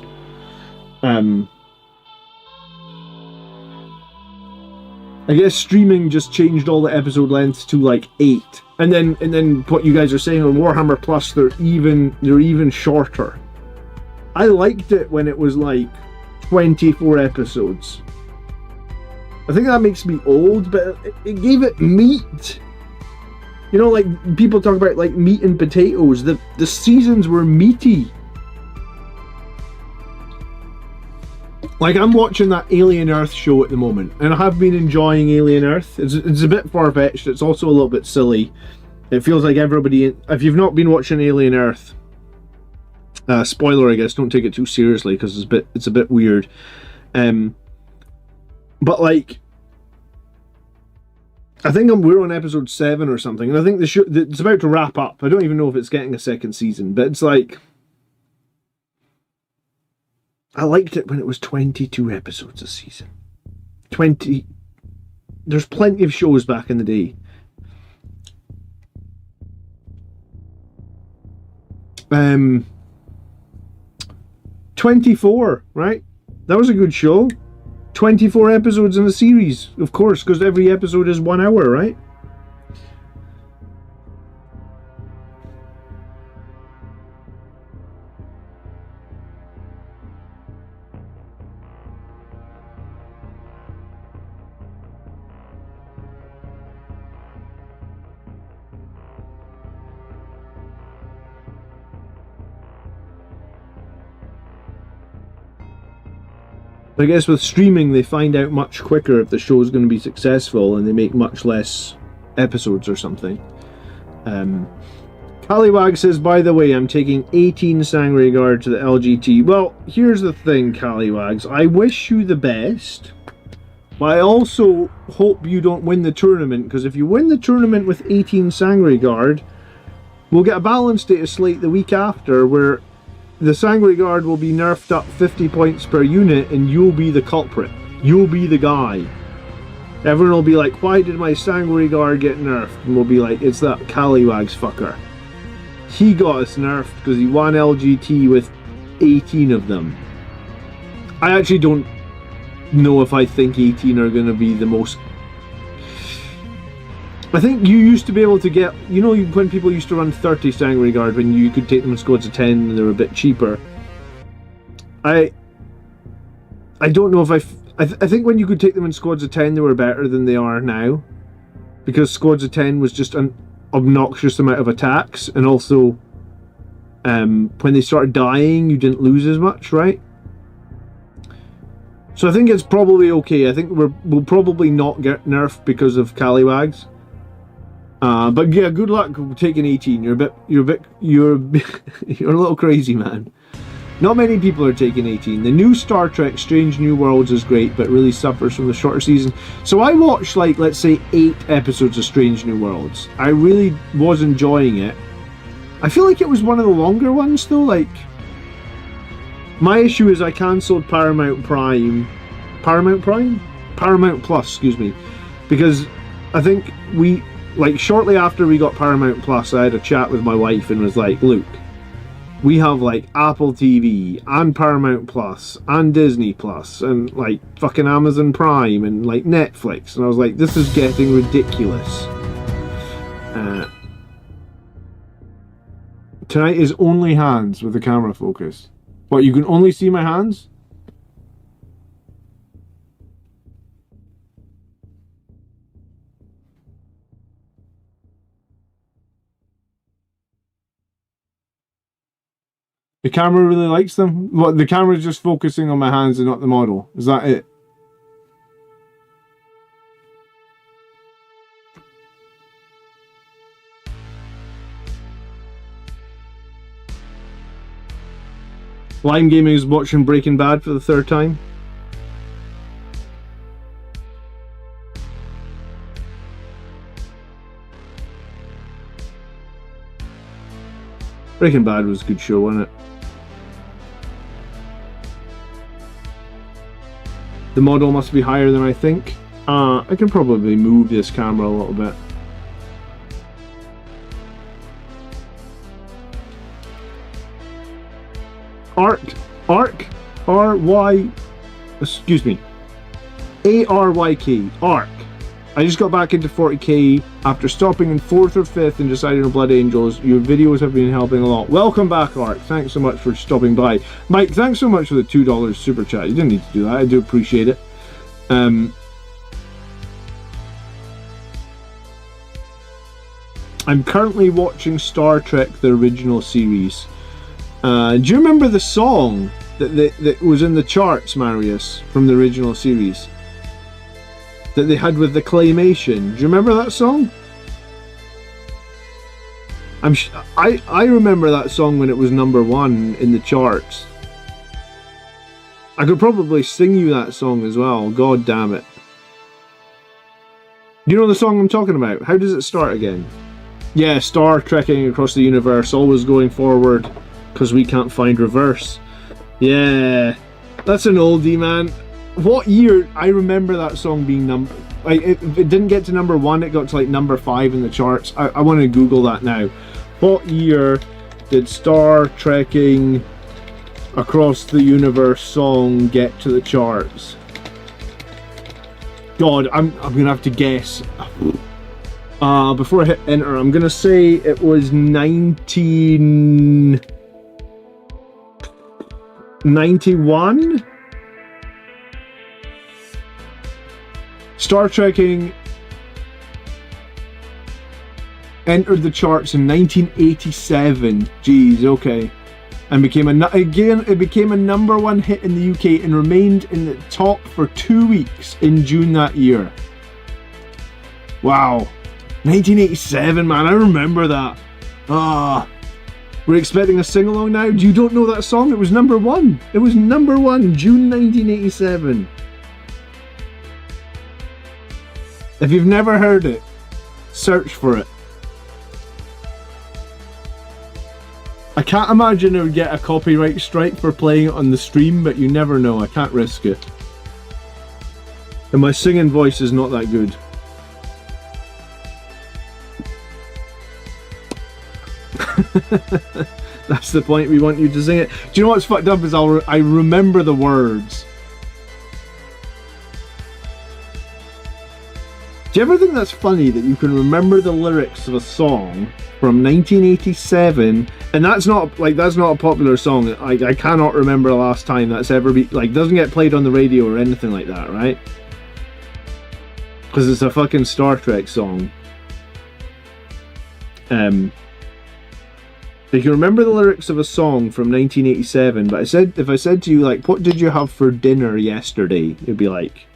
I guess streaming just changed all the episode lengths to like 8. And then what you guys are saying on Warhammer Plus, they're even shorter. I liked it when it was like 24 episodes. I think that makes me old, but it gave it meat. You know, like people talk about like meat and potatoes. The seasons were meaty. Like, I'm watching that Alien Earth show at the moment, and I have been enjoying Alien Earth. It's a bit far-fetched, it's also a little bit silly. It feels like everybody... If you've not been watching Alien Earth, spoiler, I guess, don't take it too seriously, because it's a bit weird. But, like, I think we're on episode 7 or something, and I think it's about to wrap up. I don't even know if it's getting a second season, but it's like... I liked it when it was 22 episodes a season. 20... There's plenty of shows back in the day. 24, right? That was a good show. 24 episodes in a series, of course, because every episode is 1 hour, right? I guess with streaming, they find out much quicker if the show's going to be successful, and they make much less episodes or something. Callywag says, by the way, I'm taking 18 Sangre Guard to the LGT. Well, here's the thing, Callywags. I wish you the best, but I also hope you don't win the tournament, because if you win the tournament with 18 Sangre Guard, we'll get a balance data slate the week after where the Sangre Guard will be nerfed up 50 points per unit, and you'll be the culprit. You'll be the guy. Everyone will be like, why did my Sangre Guard get nerfed? And we'll be like, it's that Callywag's fucker. He got us nerfed because he won LGT with 18 of them. I actually don't know if I think 18 are going to be the most... I think you used to be able to get, you know, when people used to run 30 Sangre Guard, when you could take them in squads of 10 and they were a bit cheaper. I don't know if I think when you could take them in squads of 10 they were better than they are now, because squads of 10 was just an obnoxious amount of attacks, and also when they started dying you didn't lose as much, right? So I think it's probably okay. I think we'll probably not get nerfed because of Callywags. But yeah, good luck taking 18. You're a little crazy, man. Not many people are taking 18. The new Star Trek Strange New Worlds is great, but really suffers from the shorter season. So I watched, like, let's say 8 episodes of Strange New Worlds. I really was enjoying it. I feel like it was one of the longer ones though. Like, my issue is I cancelled Paramount Plus, excuse me, because I think shortly after we got Paramount Plus, I had a chat with my wife and was like, look, we have like Apple TV and Paramount Plus and Disney Plus and like fucking Amazon Prime and like Netflix, and I was like, this is getting ridiculous. Tonight is only hands with the camera focus. What, you can only see my hands? The camera really likes them? What, the camera's just focusing on my hands and not the model? Is that it? Lime Gaming is watching Breaking Bad for the 3rd time. Breaking Bad was a good show, wasn't it? The model must be higher than I think. I can probably move this camera a little bit. R-Y, excuse me, A-R-Y-K, ARC. I just got back into 40k after stopping in 4th or 5th and deciding on Blood Angels. Your videos have been helping a lot. Welcome back, ARC. Thanks so much for stopping by. Mike, thanks so much for the $2 super chat. You didn't need to do that. I do appreciate it. I'm currently watching Star Trek, the original series. Do you remember the song that was in the charts, Marius, from the original series? That they had with the claymation. Do you remember that song? I remember that song when it was #1 in the charts. I could probably sing you that song as well. God damn it. Do you know the song I'm talking about? How does it start again? Yeah, star trekking across the universe, always going forward, because we can't find reverse. Yeah, that's an oldie, man. What year? I remember that song being it didn't get to #1, it got to like #5 in the charts. I want to Google that now. What year did Star Trekking Across the Universe song get to the charts? God, I'm gonna have to guess. Before I hit enter, I'm gonna say it was 1991. Star Trekking entered the charts in 1987. Jeez, okay. and became a number one hit in the UK and remained in the top for 2 weeks in June that year. Wow, 1987, man, I remember that. We're expecting a sing-along now. You don't know that song? It was number one. It was number one, June 1987. If you've never heard it, search for it. I can't imagine it would get a copyright strike for playing it on the stream, but you never know. I can't risk it. And my singing voice is not that good. That's the point, we want you to sing it. Do you know what's fucked up is I remember the words. Do you ever think that's funny that you can remember the lyrics of a song from 1987 and that's not a popular song? I cannot remember the last time that's ever been, like, doesn't get played on the radio or anything like that, right? Because it's a fucking Star Trek song. You can remember the lyrics of a song from 1987, but if I said to you, like, what did you have for dinner yesterday? You'd be like,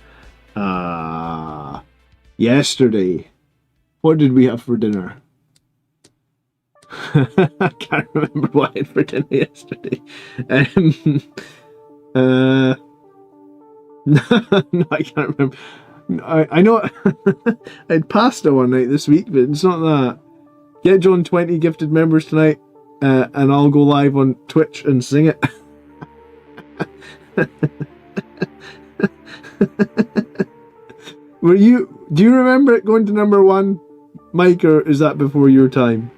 yesterday. What did we have for dinner? I can't remember what I had for dinner yesterday. No, I can't remember. I know I had pasta one night this week, but it's not that. Get John 20 gifted members tonight, and I'll go live on Twitch and sing it. Do you remember it going to number one, Mike, or is that before your time?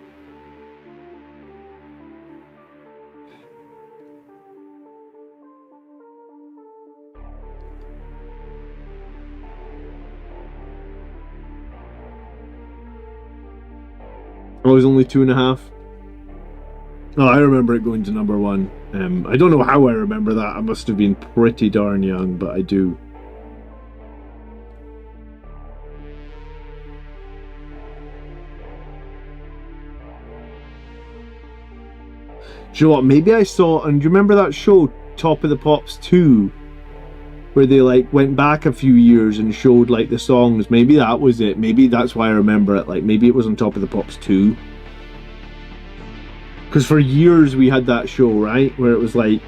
I was only 2.5. Oh, I remember it going to number one. I don't know how I remember that. I must have been pretty darn young, but I do. Do you know what? Maybe I saw, and do you remember that show, Top of the Pops 2? Where they, like, went back a few years and showed, like, the songs. Maybe that was it. Maybe that's why I remember it. Like, maybe it was on Top of the Pops 2. Because for years we had that show, right? Where it was like,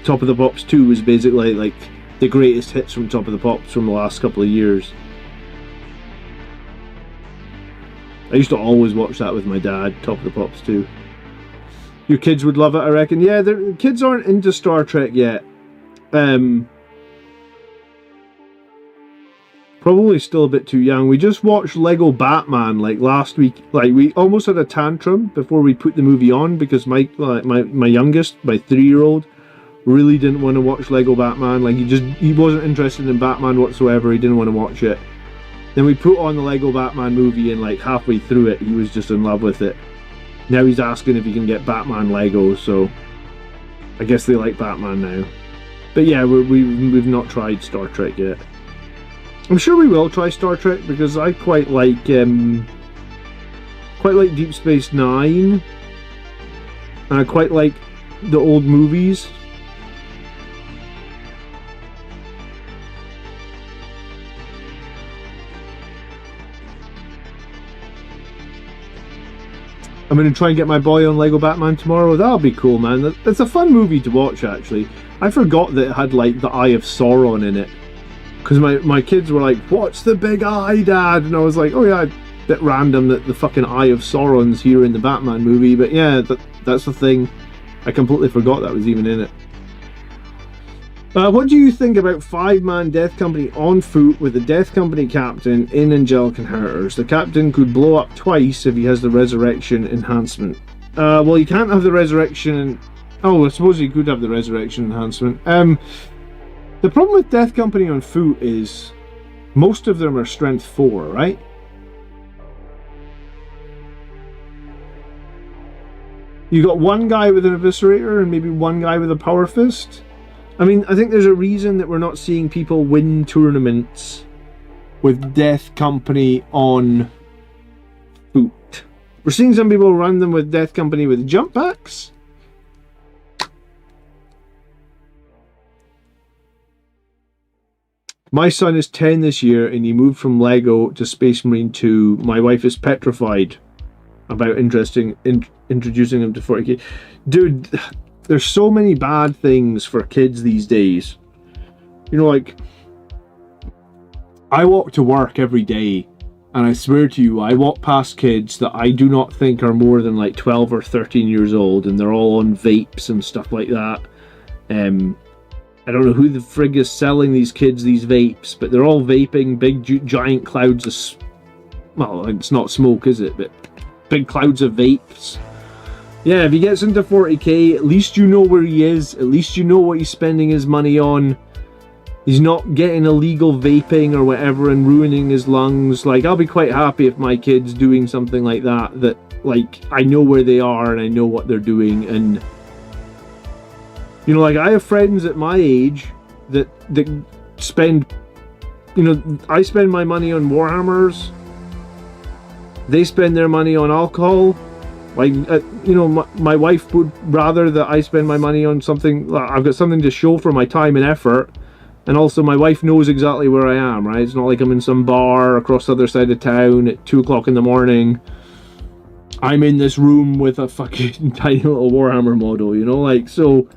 Top of the Pops 2 was basically, like, the greatest hits from Top of the Pops from the last couple of years. I used to always watch that with my dad, Top of the Pops 2. Your kids would love it, I reckon. Yeah, the kids aren't into Star Trek yet. Probably still a bit too young. We just watched Lego Batman like last week. Like, we almost had a tantrum before we put the movie on because my youngest, my 3-year-old, really didn't want to watch Lego Batman. Like, he wasn't interested in Batman whatsoever. He didn't want to watch it. Then we put on the Lego Batman movie, and like halfway through it, he was just in love with it. Now he's asking if he can get Batman Legos, so I guess they like Batman now. But yeah, we've not tried Star Trek yet. I'm sure we will try Star Trek because I quite like Deep Space Nine, and I quite like the old movies. I'm going to try and get my boy on Lego Batman tomorrow. That'll be cool, man. It's a fun movie to watch, actually. I forgot that it had, like, the Eye of Sauron in it. Because my kids were like, what's the big eye, Dad? And I was like, oh yeah, a bit random that the fucking Eye of Sauron's here in the Batman movie. But yeah, that's the thing. I completely forgot that was even in it. What do you think about 5-man Death Company on foot with the Death Company captain in Angelic Inheritors? The captain could blow up twice if he has the resurrection enhancement. Well, you can't have the resurrection... Oh, I suppose you could have the resurrection enhancement. The problem with Death Company on foot is most of them are strength 4, right? You got one guy with an eviscerator and maybe one guy with a power fist. I mean, I think there's a reason that we're not seeing people win tournaments with Death Company on foot. We're seeing some people run them with Death Company with jump packs. My son is 10 this year and he moved from Lego to Space Marine 2. My wife is petrified about introducing him to 40k. Dude, there's so many bad things for kids these days. You know, like, I walk to work every day and I swear to you, I walk past kids that I do not think are more than like 12 or 13 years old, and they're all on vapes and stuff like that. I don't know who the frig is selling these kids these vapes, but they're all vaping big giant clouds of... Well, it's not smoke, is it? But big clouds of vapes. Yeah, if he gets into 40k, at least you know where he is. At least you know what he's spending his money on. He's not getting illegal vaping or whatever and ruining his lungs. Like, I'll be quite happy if my kid's doing something like that, like, I know where they are and I know what they're doing. And, you know, like, I have friends at my age that spend, you know, I spend my money on Warhammers. They spend their money on alcohol. Like, you know, my wife would rather that I spend my money on something. I've got something to show for my time and effort. And also, my wife knows exactly where I am, right? It's not like I'm in some bar across the other side of town at 2 o'clock in the morning. I'm in this room with a fucking tiny little Warhammer model, you know? Like, so,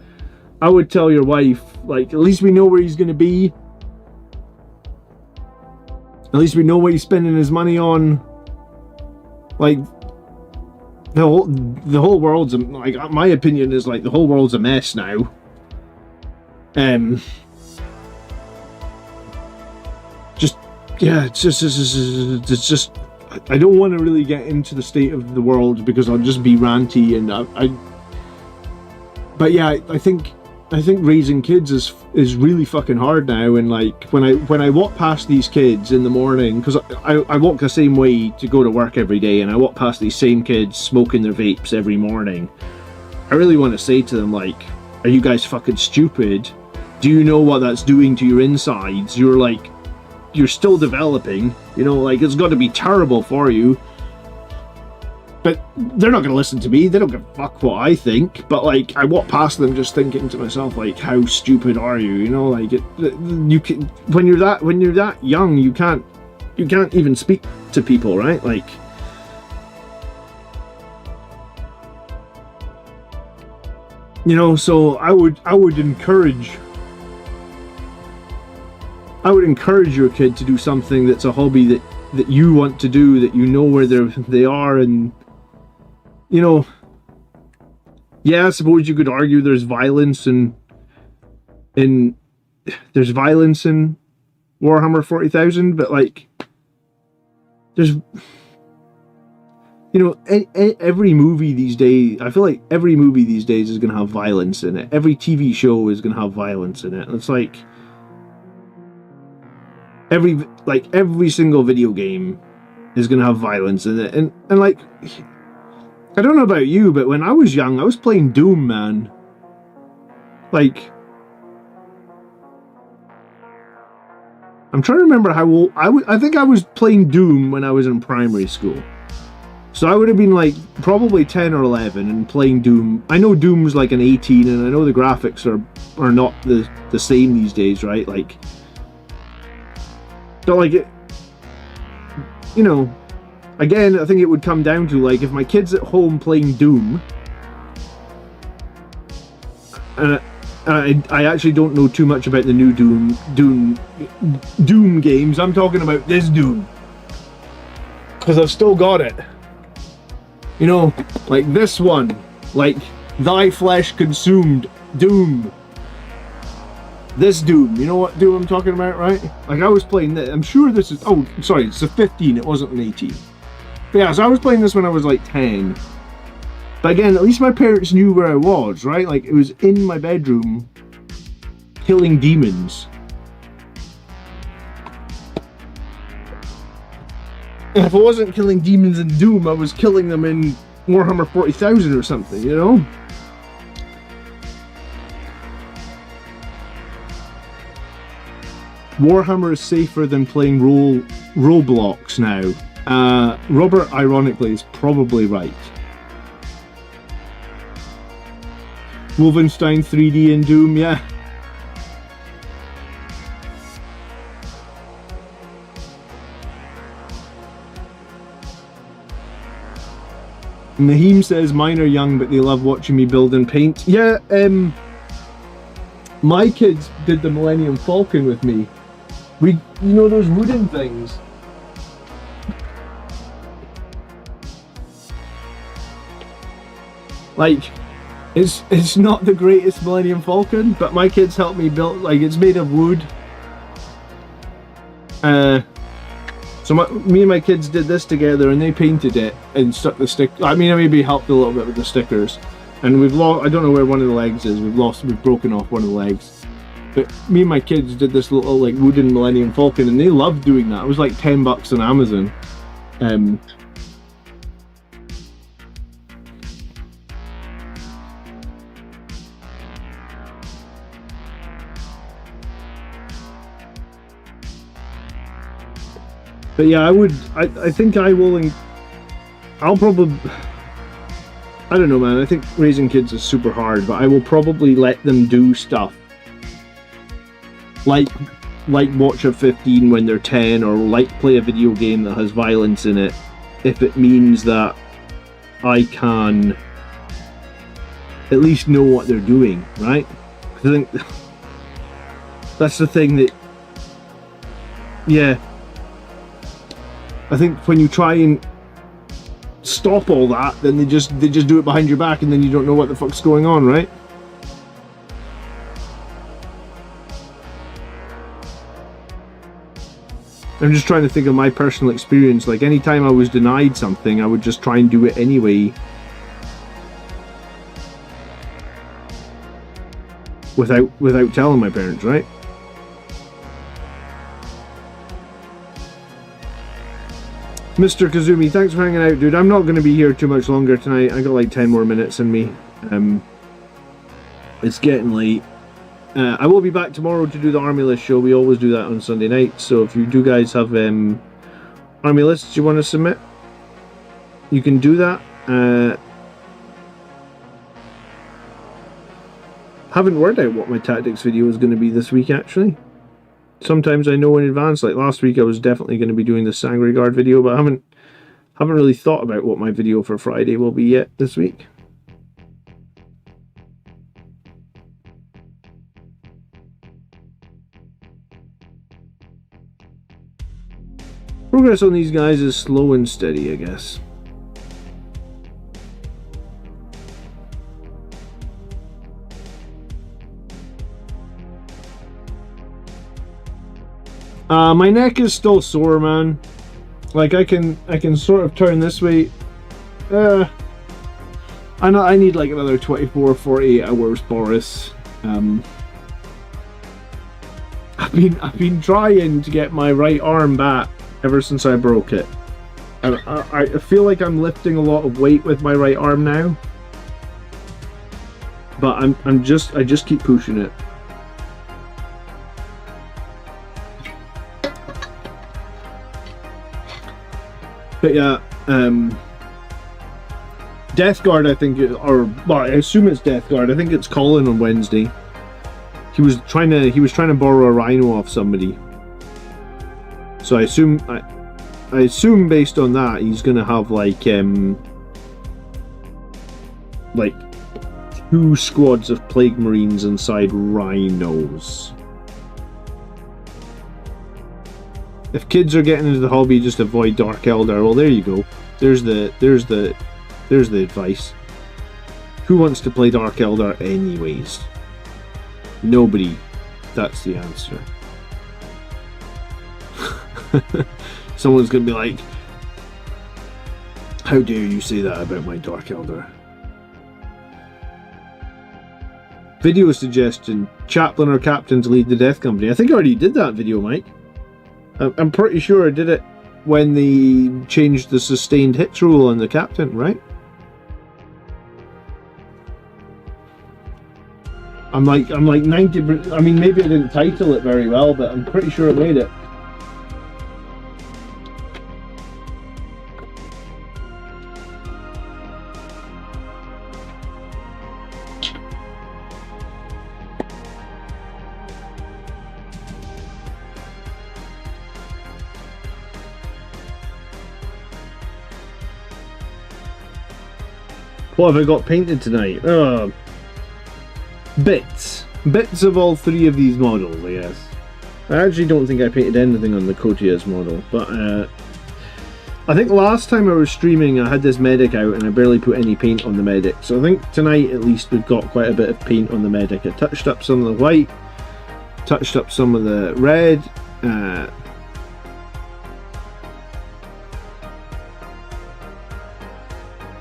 I would tell your wife, like, at least we know where he's going to be. At least we know what he's spending his money on. Like, the whole world's, like, my opinion is, like, the whole world's a mess now. Yeah, it's just, I don't want to really get into the state of the world because I'll just be ranty, and but yeah, I think raising kids is really fucking hard now. And like, when I walk past these kids in the morning, because I walk the same way to go to work every day, and I walk past these same kids smoking their vapes every morning, I really want to say to them, like, are you guys fucking stupid? Do you know what that's doing to your insides? You're still developing, you know, like, it's got to be terrible for you. But they're not going to listen to me. They don't give a fuck what I think. But like, I walk past them just thinking to myself, like, how stupid are you? You know, like, you can, when you're that young, you can't even speak to people, right? Like, you know, so I would encourage your kid to do something that's a hobby that you want to do, that you know where they are. And, you know, yeah, I suppose you could argue there's violence in Warhammer 40,000, but like, there's, you know, every movie these days, I feel like every movie these days is going to have violence in it. Every TV show is going to have violence in it. And it's like, every single video game is gonna have violence in it, and like, I don't know about you, but when I was young, I was playing Doom, man. Like, I'm trying to remember how old I think I was playing Doom when I was in primary school. So I would have been like probably 10 or 11 and playing Doom. I know Doom's like an 18, and I know the graphics are not the same these days, right? Like, so like, it, you know, again, I think it would come down to, like, if my kid's at home playing Doom, and I actually don't know too much about the new Doom games. I'm talking about this Doom, because I've still got it. You know, like this one, like, thy flesh consumed Doom. This Doom, you know what Doom I'm talking about, right? Like, I was playing this, I'm sure this is, oh, sorry, it's a 15, it wasn't an 18. But yeah, so I was playing this when I was like 10. But again, at least my parents knew where I was, right? Like, it was in my bedroom, killing demons. And if I wasn't killing demons in Doom, I was killing them in Warhammer 40,000 or something, you know? Warhammer is safer than playing Roblox now. Robert, ironically, is probably right. Wolfenstein 3D in Doom, yeah. Naheem says mine are young, but they love watching me build and paint. Yeah, my kids did the Millennium Falcon with me. You know those wooden things? Like, it's not the greatest Millennium Falcon, but my kids helped me build. Like, it's made of wood. So me and my kids did this together, and they painted it and stuck the stick. I mean, I maybe helped a little bit with the stickers. And we've lost. I don't know where one of the legs is. We've broken off one of the legs. But me and my kids did this little like wooden Millennium Falcon, and they loved doing that. It was like $10 on Amazon. But yeah, I think I will. I'll probably. I don't know, man. I think raising kids is super hard, but I will probably let them do stuff like watch a 15 when they're 10, or like play a video game that has violence in it, if it means that I can at least know what they're doing, right? I think that's the thing that, yeah. I think when you try and stop all that, then they just do it behind your back, and then you don't know what the fuck's going on, right? I'm just trying to think of my personal experience. Like, anytime I was denied something, I would just try and do it anyway, without telling my parents, right? Mr. Kazumi, thanks for hanging out, dude. I'm not going to be here too much longer tonight. I got like 10 more minutes in me. It's getting late. I will be back tomorrow to do the Army List show. We always do that on Sunday night. So if you do guys have Army Lists you want to submit, you can do that. Haven't worked out what my tactics video is going to be this week, actually. Sometimes I know in advance. Like last week, I was definitely going to be doing the Sangre Guard video, but I haven't really thought about what my video for Friday will be yet this week. Progress on these guys is slow and steady, I guess. My neck is still sore, man. Like I can sort of turn this way. I need like another 24, 48 hours, Boris. I've been trying to get my right arm back ever since I broke it. And I feel like I'm lifting a lot of weight with my right arm now. But I just keep pushing it. But yeah, Death Guard, I think, well, I assume it's Death Guard. I think it's Colin on Wednesday. He was trying to borrow a rhino off somebody. So I assume based on that he's gonna have like 2 squads of Plague Marines inside rhinos. If kids are getting into the hobby, just avoid Dark Elder. Well, there you go. There's the advice. Who wants to play Dark Elder anyways? Nobody. That's the answer. Someone's gonna be like, how dare you say that about my Dark Elder? Video suggestion: chaplain or captain to lead the death company. I think I already did that video, Mike. I'm pretty sure I did it when they changed the sustained hits rule on the captain, right? I'm like 90%. I mean, maybe I didn't title it very well, but I'm pretty sure I made it. What have I got painted tonight? Bits. Bits of all three of these models, I guess. I actually don't think I painted anything on the Cotias model, but I think last time I was streaming I had this medic out and I barely put any paint on the medic. So I think tonight at least we've got quite a bit of paint on the medic. I touched up some of the white, touched up some of the red.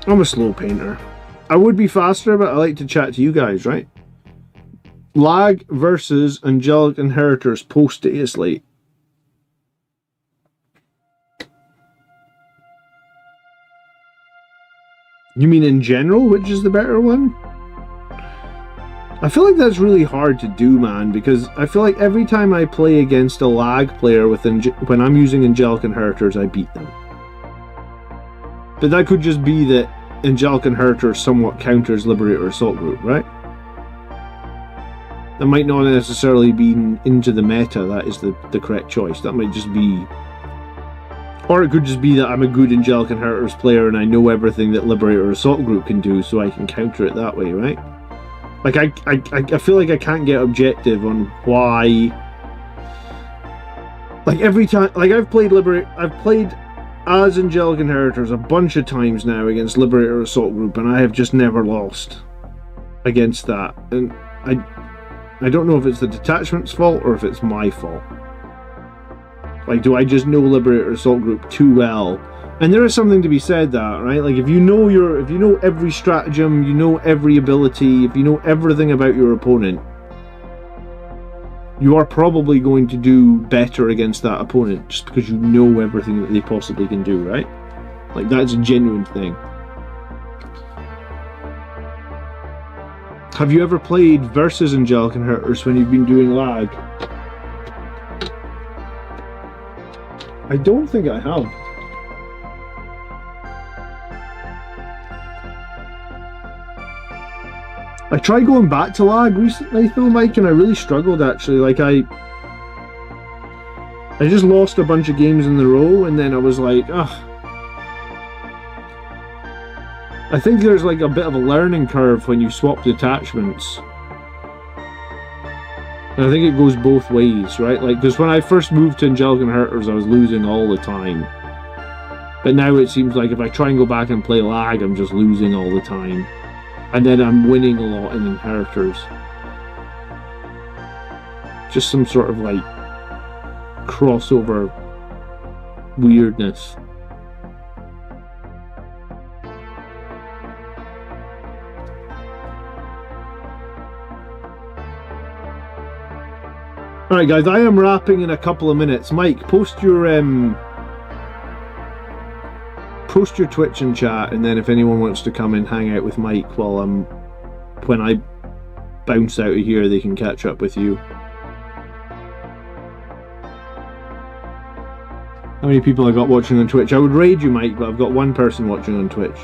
I'm a slow painter. I would be faster, but I like to chat to you guys, right? Lag versus Angelic Inheritors post data slate. You mean in general, which is the better one? I feel like that's really hard to do, man, because I feel like every time I play against a lag player when I'm using Angelic Inheritors, I beat them. But that could just be that Angelic Inheritor somewhat counters Liberator Assault Group, right? That might not necessarily be into the meta, that is the correct choice. That might just be... Or it could just be that I'm a good Angelic Inheritors player and I know everything that Liberator Assault Group can do, so I can counter it that way, right? Like, I feel like I can't get objective on why... Like, every time... Like, I've played as Angelic Inheritors a bunch of times now against Liberator Assault Group, and I have just never lost against that. And I don't know if it's the detachment's fault or if it's my fault. Like, do I just know Liberator Assault Group too well? And there is something to be said that, right? Like, if you know every stratagem, you know every ability, if you know everything about your opponent, you are probably going to do better against that opponent just because you know everything that they possibly can do, right? Like, that's a genuine thing. Have you ever played versus Angelic Inheritors when you've been doing lag? I don't think I have. I tried going back to lag recently though, Mike, and I really struggled actually. Like, I just lost a bunch of games in a row, and then I was like, ugh. I think there's like a bit of a learning curve when you swap detachments. And I think it goes both ways, right? Like, because when I first moved to Angelic Inheritors, I was losing all the time. But now it seems like if I try and go back and play lag, I'm just losing all the time. And then I'm winning a lot in Inheritors. Just some sort of like crossover weirdness. Alright guys, I am wrapping in a couple of minutes. Mike, post your Twitch and chat, and then if anyone wants to come and hang out with Mike when I bounce out of here, they can catch up with you. How many people I got watching on Twitch? I would raid you, Mike, but I've got one person watching on Twitch.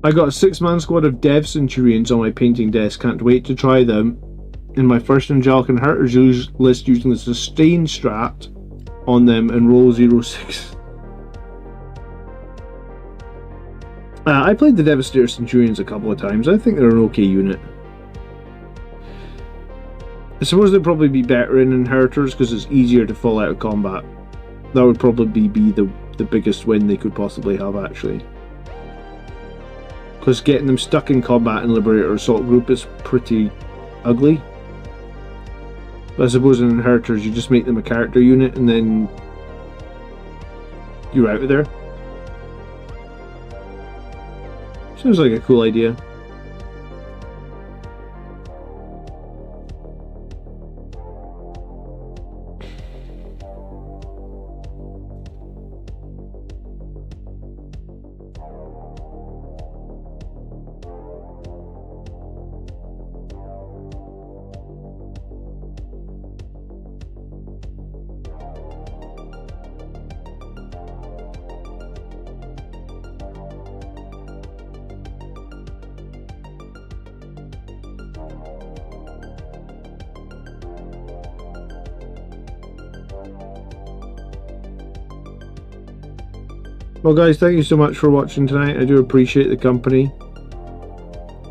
I got a 6-man squad of Dev Centurions on my painting desk. Can't wait to try them in my first Angelic Inheritors list using the sustain strat on them and roll 0-6. I played the Devastator Centurions a couple of times. I think they're an okay unit. I suppose they'd probably be better in Inheritors because it's easier to fall out of combat. That would probably be the biggest win they could possibly have, actually. Because getting them stuck in combat in Liberator Assault Group is pretty ugly. But I suppose in Inheritors you just make them a character unit and then you're out of there. Sounds like a cool idea. Well guys, thank you so much for watching tonight. I do appreciate the company.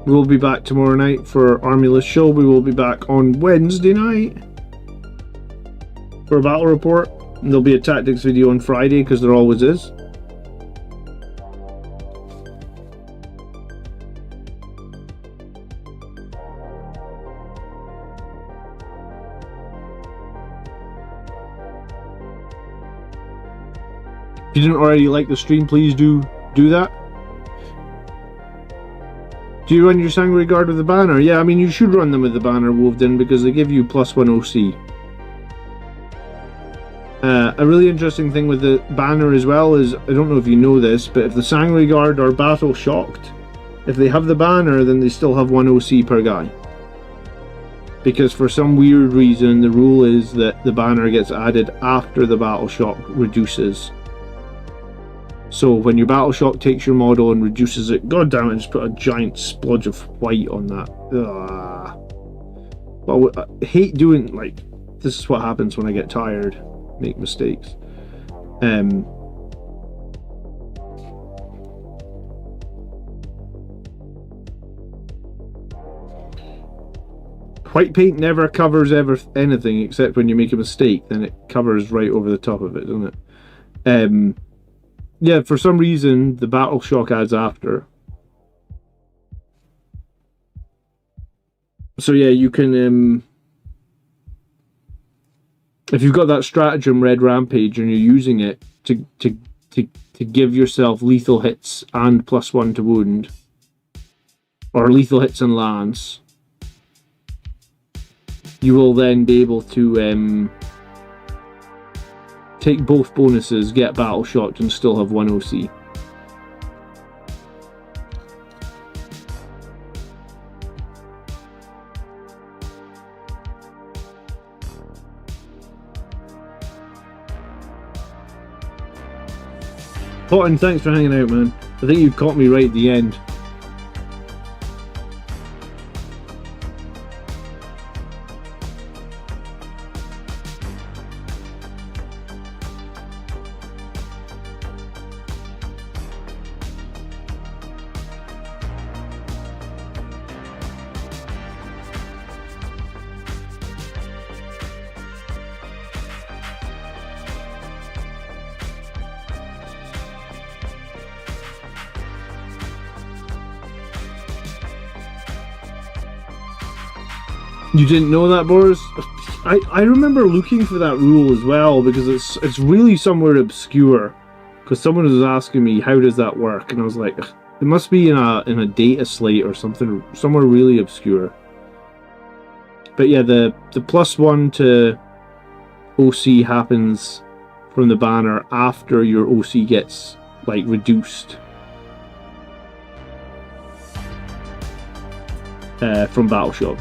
We will be back tomorrow night for our Armyless show. We will be back on Wednesday night for a battle report. And there'll be a tactics video on Friday, because there always is. If you didn't already like the stream, please do that. Do you run your Sanguinary Guard with the banner? Yeah, I mean, you should run them with the banner woved in, because they give you +1 OC. A really interesting thing with the banner as well is, I don't know if you know this, but if the Sanguinary Guard are battle shocked, if they have the banner, then they still have 1 OC per guy. Because for some weird reason, the rule is that the banner gets added after the battle shock reduces. So when your battle shock takes your model and reduces it, god damn it, just put a giant splodge of white on that. Well, I hate doing, like, this is what happens when I get tired, make mistakes. White paint never covers anything except when you make a mistake, then it covers right over the top of it, doesn't it? Yeah, for some reason the battle shock adds after. So yeah, you can if you've got that stratagem Red Rampage and you're using it to give yourself lethal hits and +1 to wound, or lethal hits and lance, you will then be able to take both bonuses, get battle shocked, and still have 1 OC. Cotton, thanks for hanging out, man. I think you caught me right at the end. You didn't know that, Boris? I remember looking for that rule as well, because it's really somewhere obscure. Because someone was asking me, how does that work? And I was like, it must be in a data slate or something, somewhere really obscure. But yeah, the +1 to OC happens from the banner after your OC gets, like, reduced from battle shock.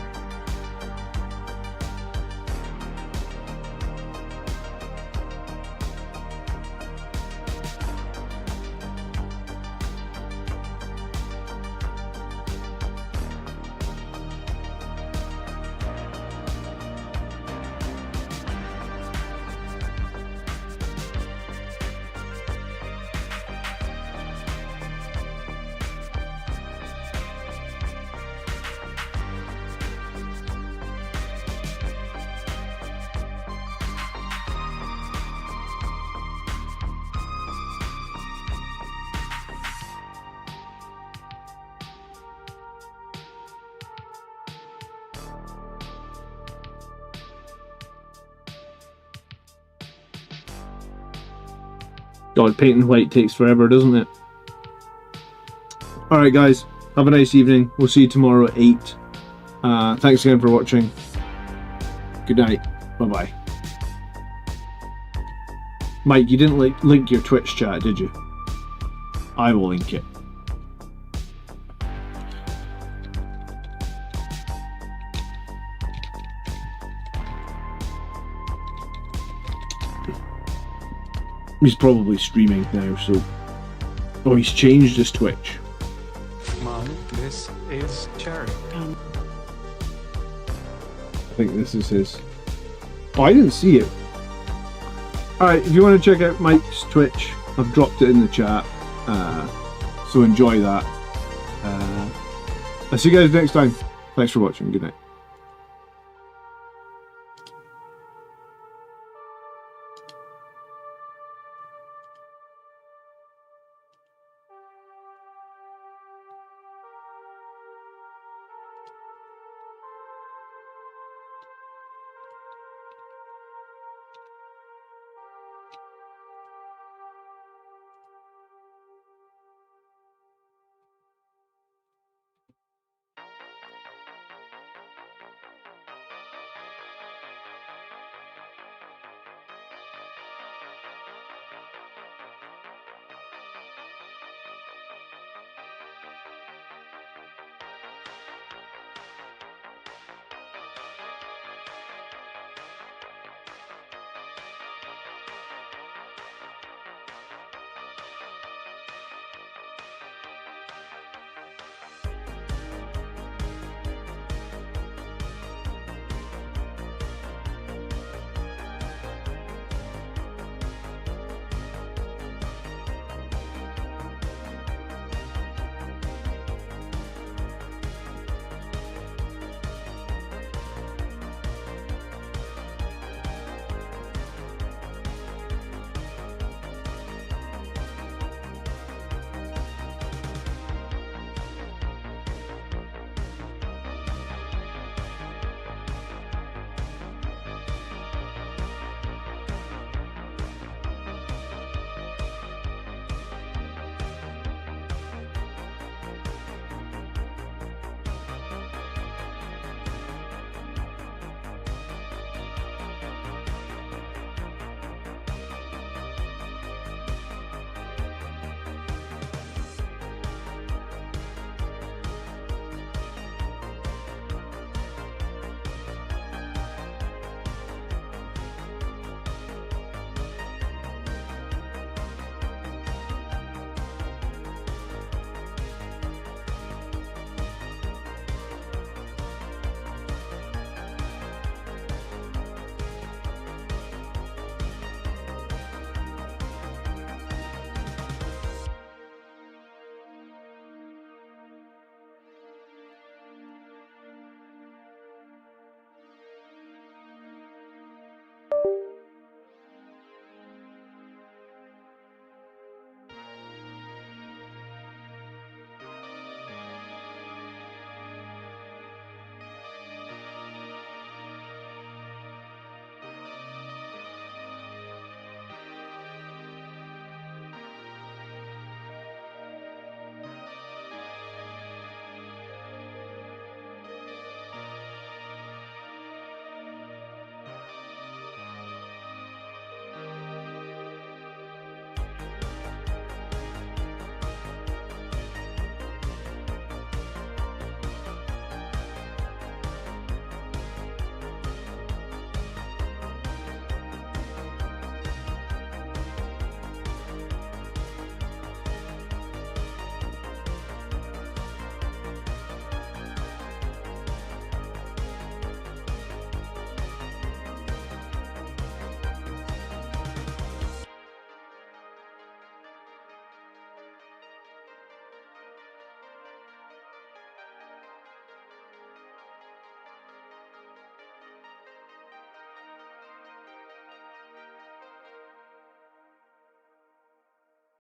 God, painting white takes forever, doesn't it? Alright guys, have a nice evening. We'll see you tomorrow at 8. Thanks again for watching. Good night. Bye-bye. Mike, you didn't link your Twitch chat, did you? I will link it. He's probably streaming now, so... Oh, he's changed his Twitch. Mom, this is Cherry. I think this is his. Oh, I didn't see it. Alright, if you want to check out Mike's Twitch, I've dropped it in the chat. So enjoy that. I'll see you guys next time. Thanks for watching. Good night.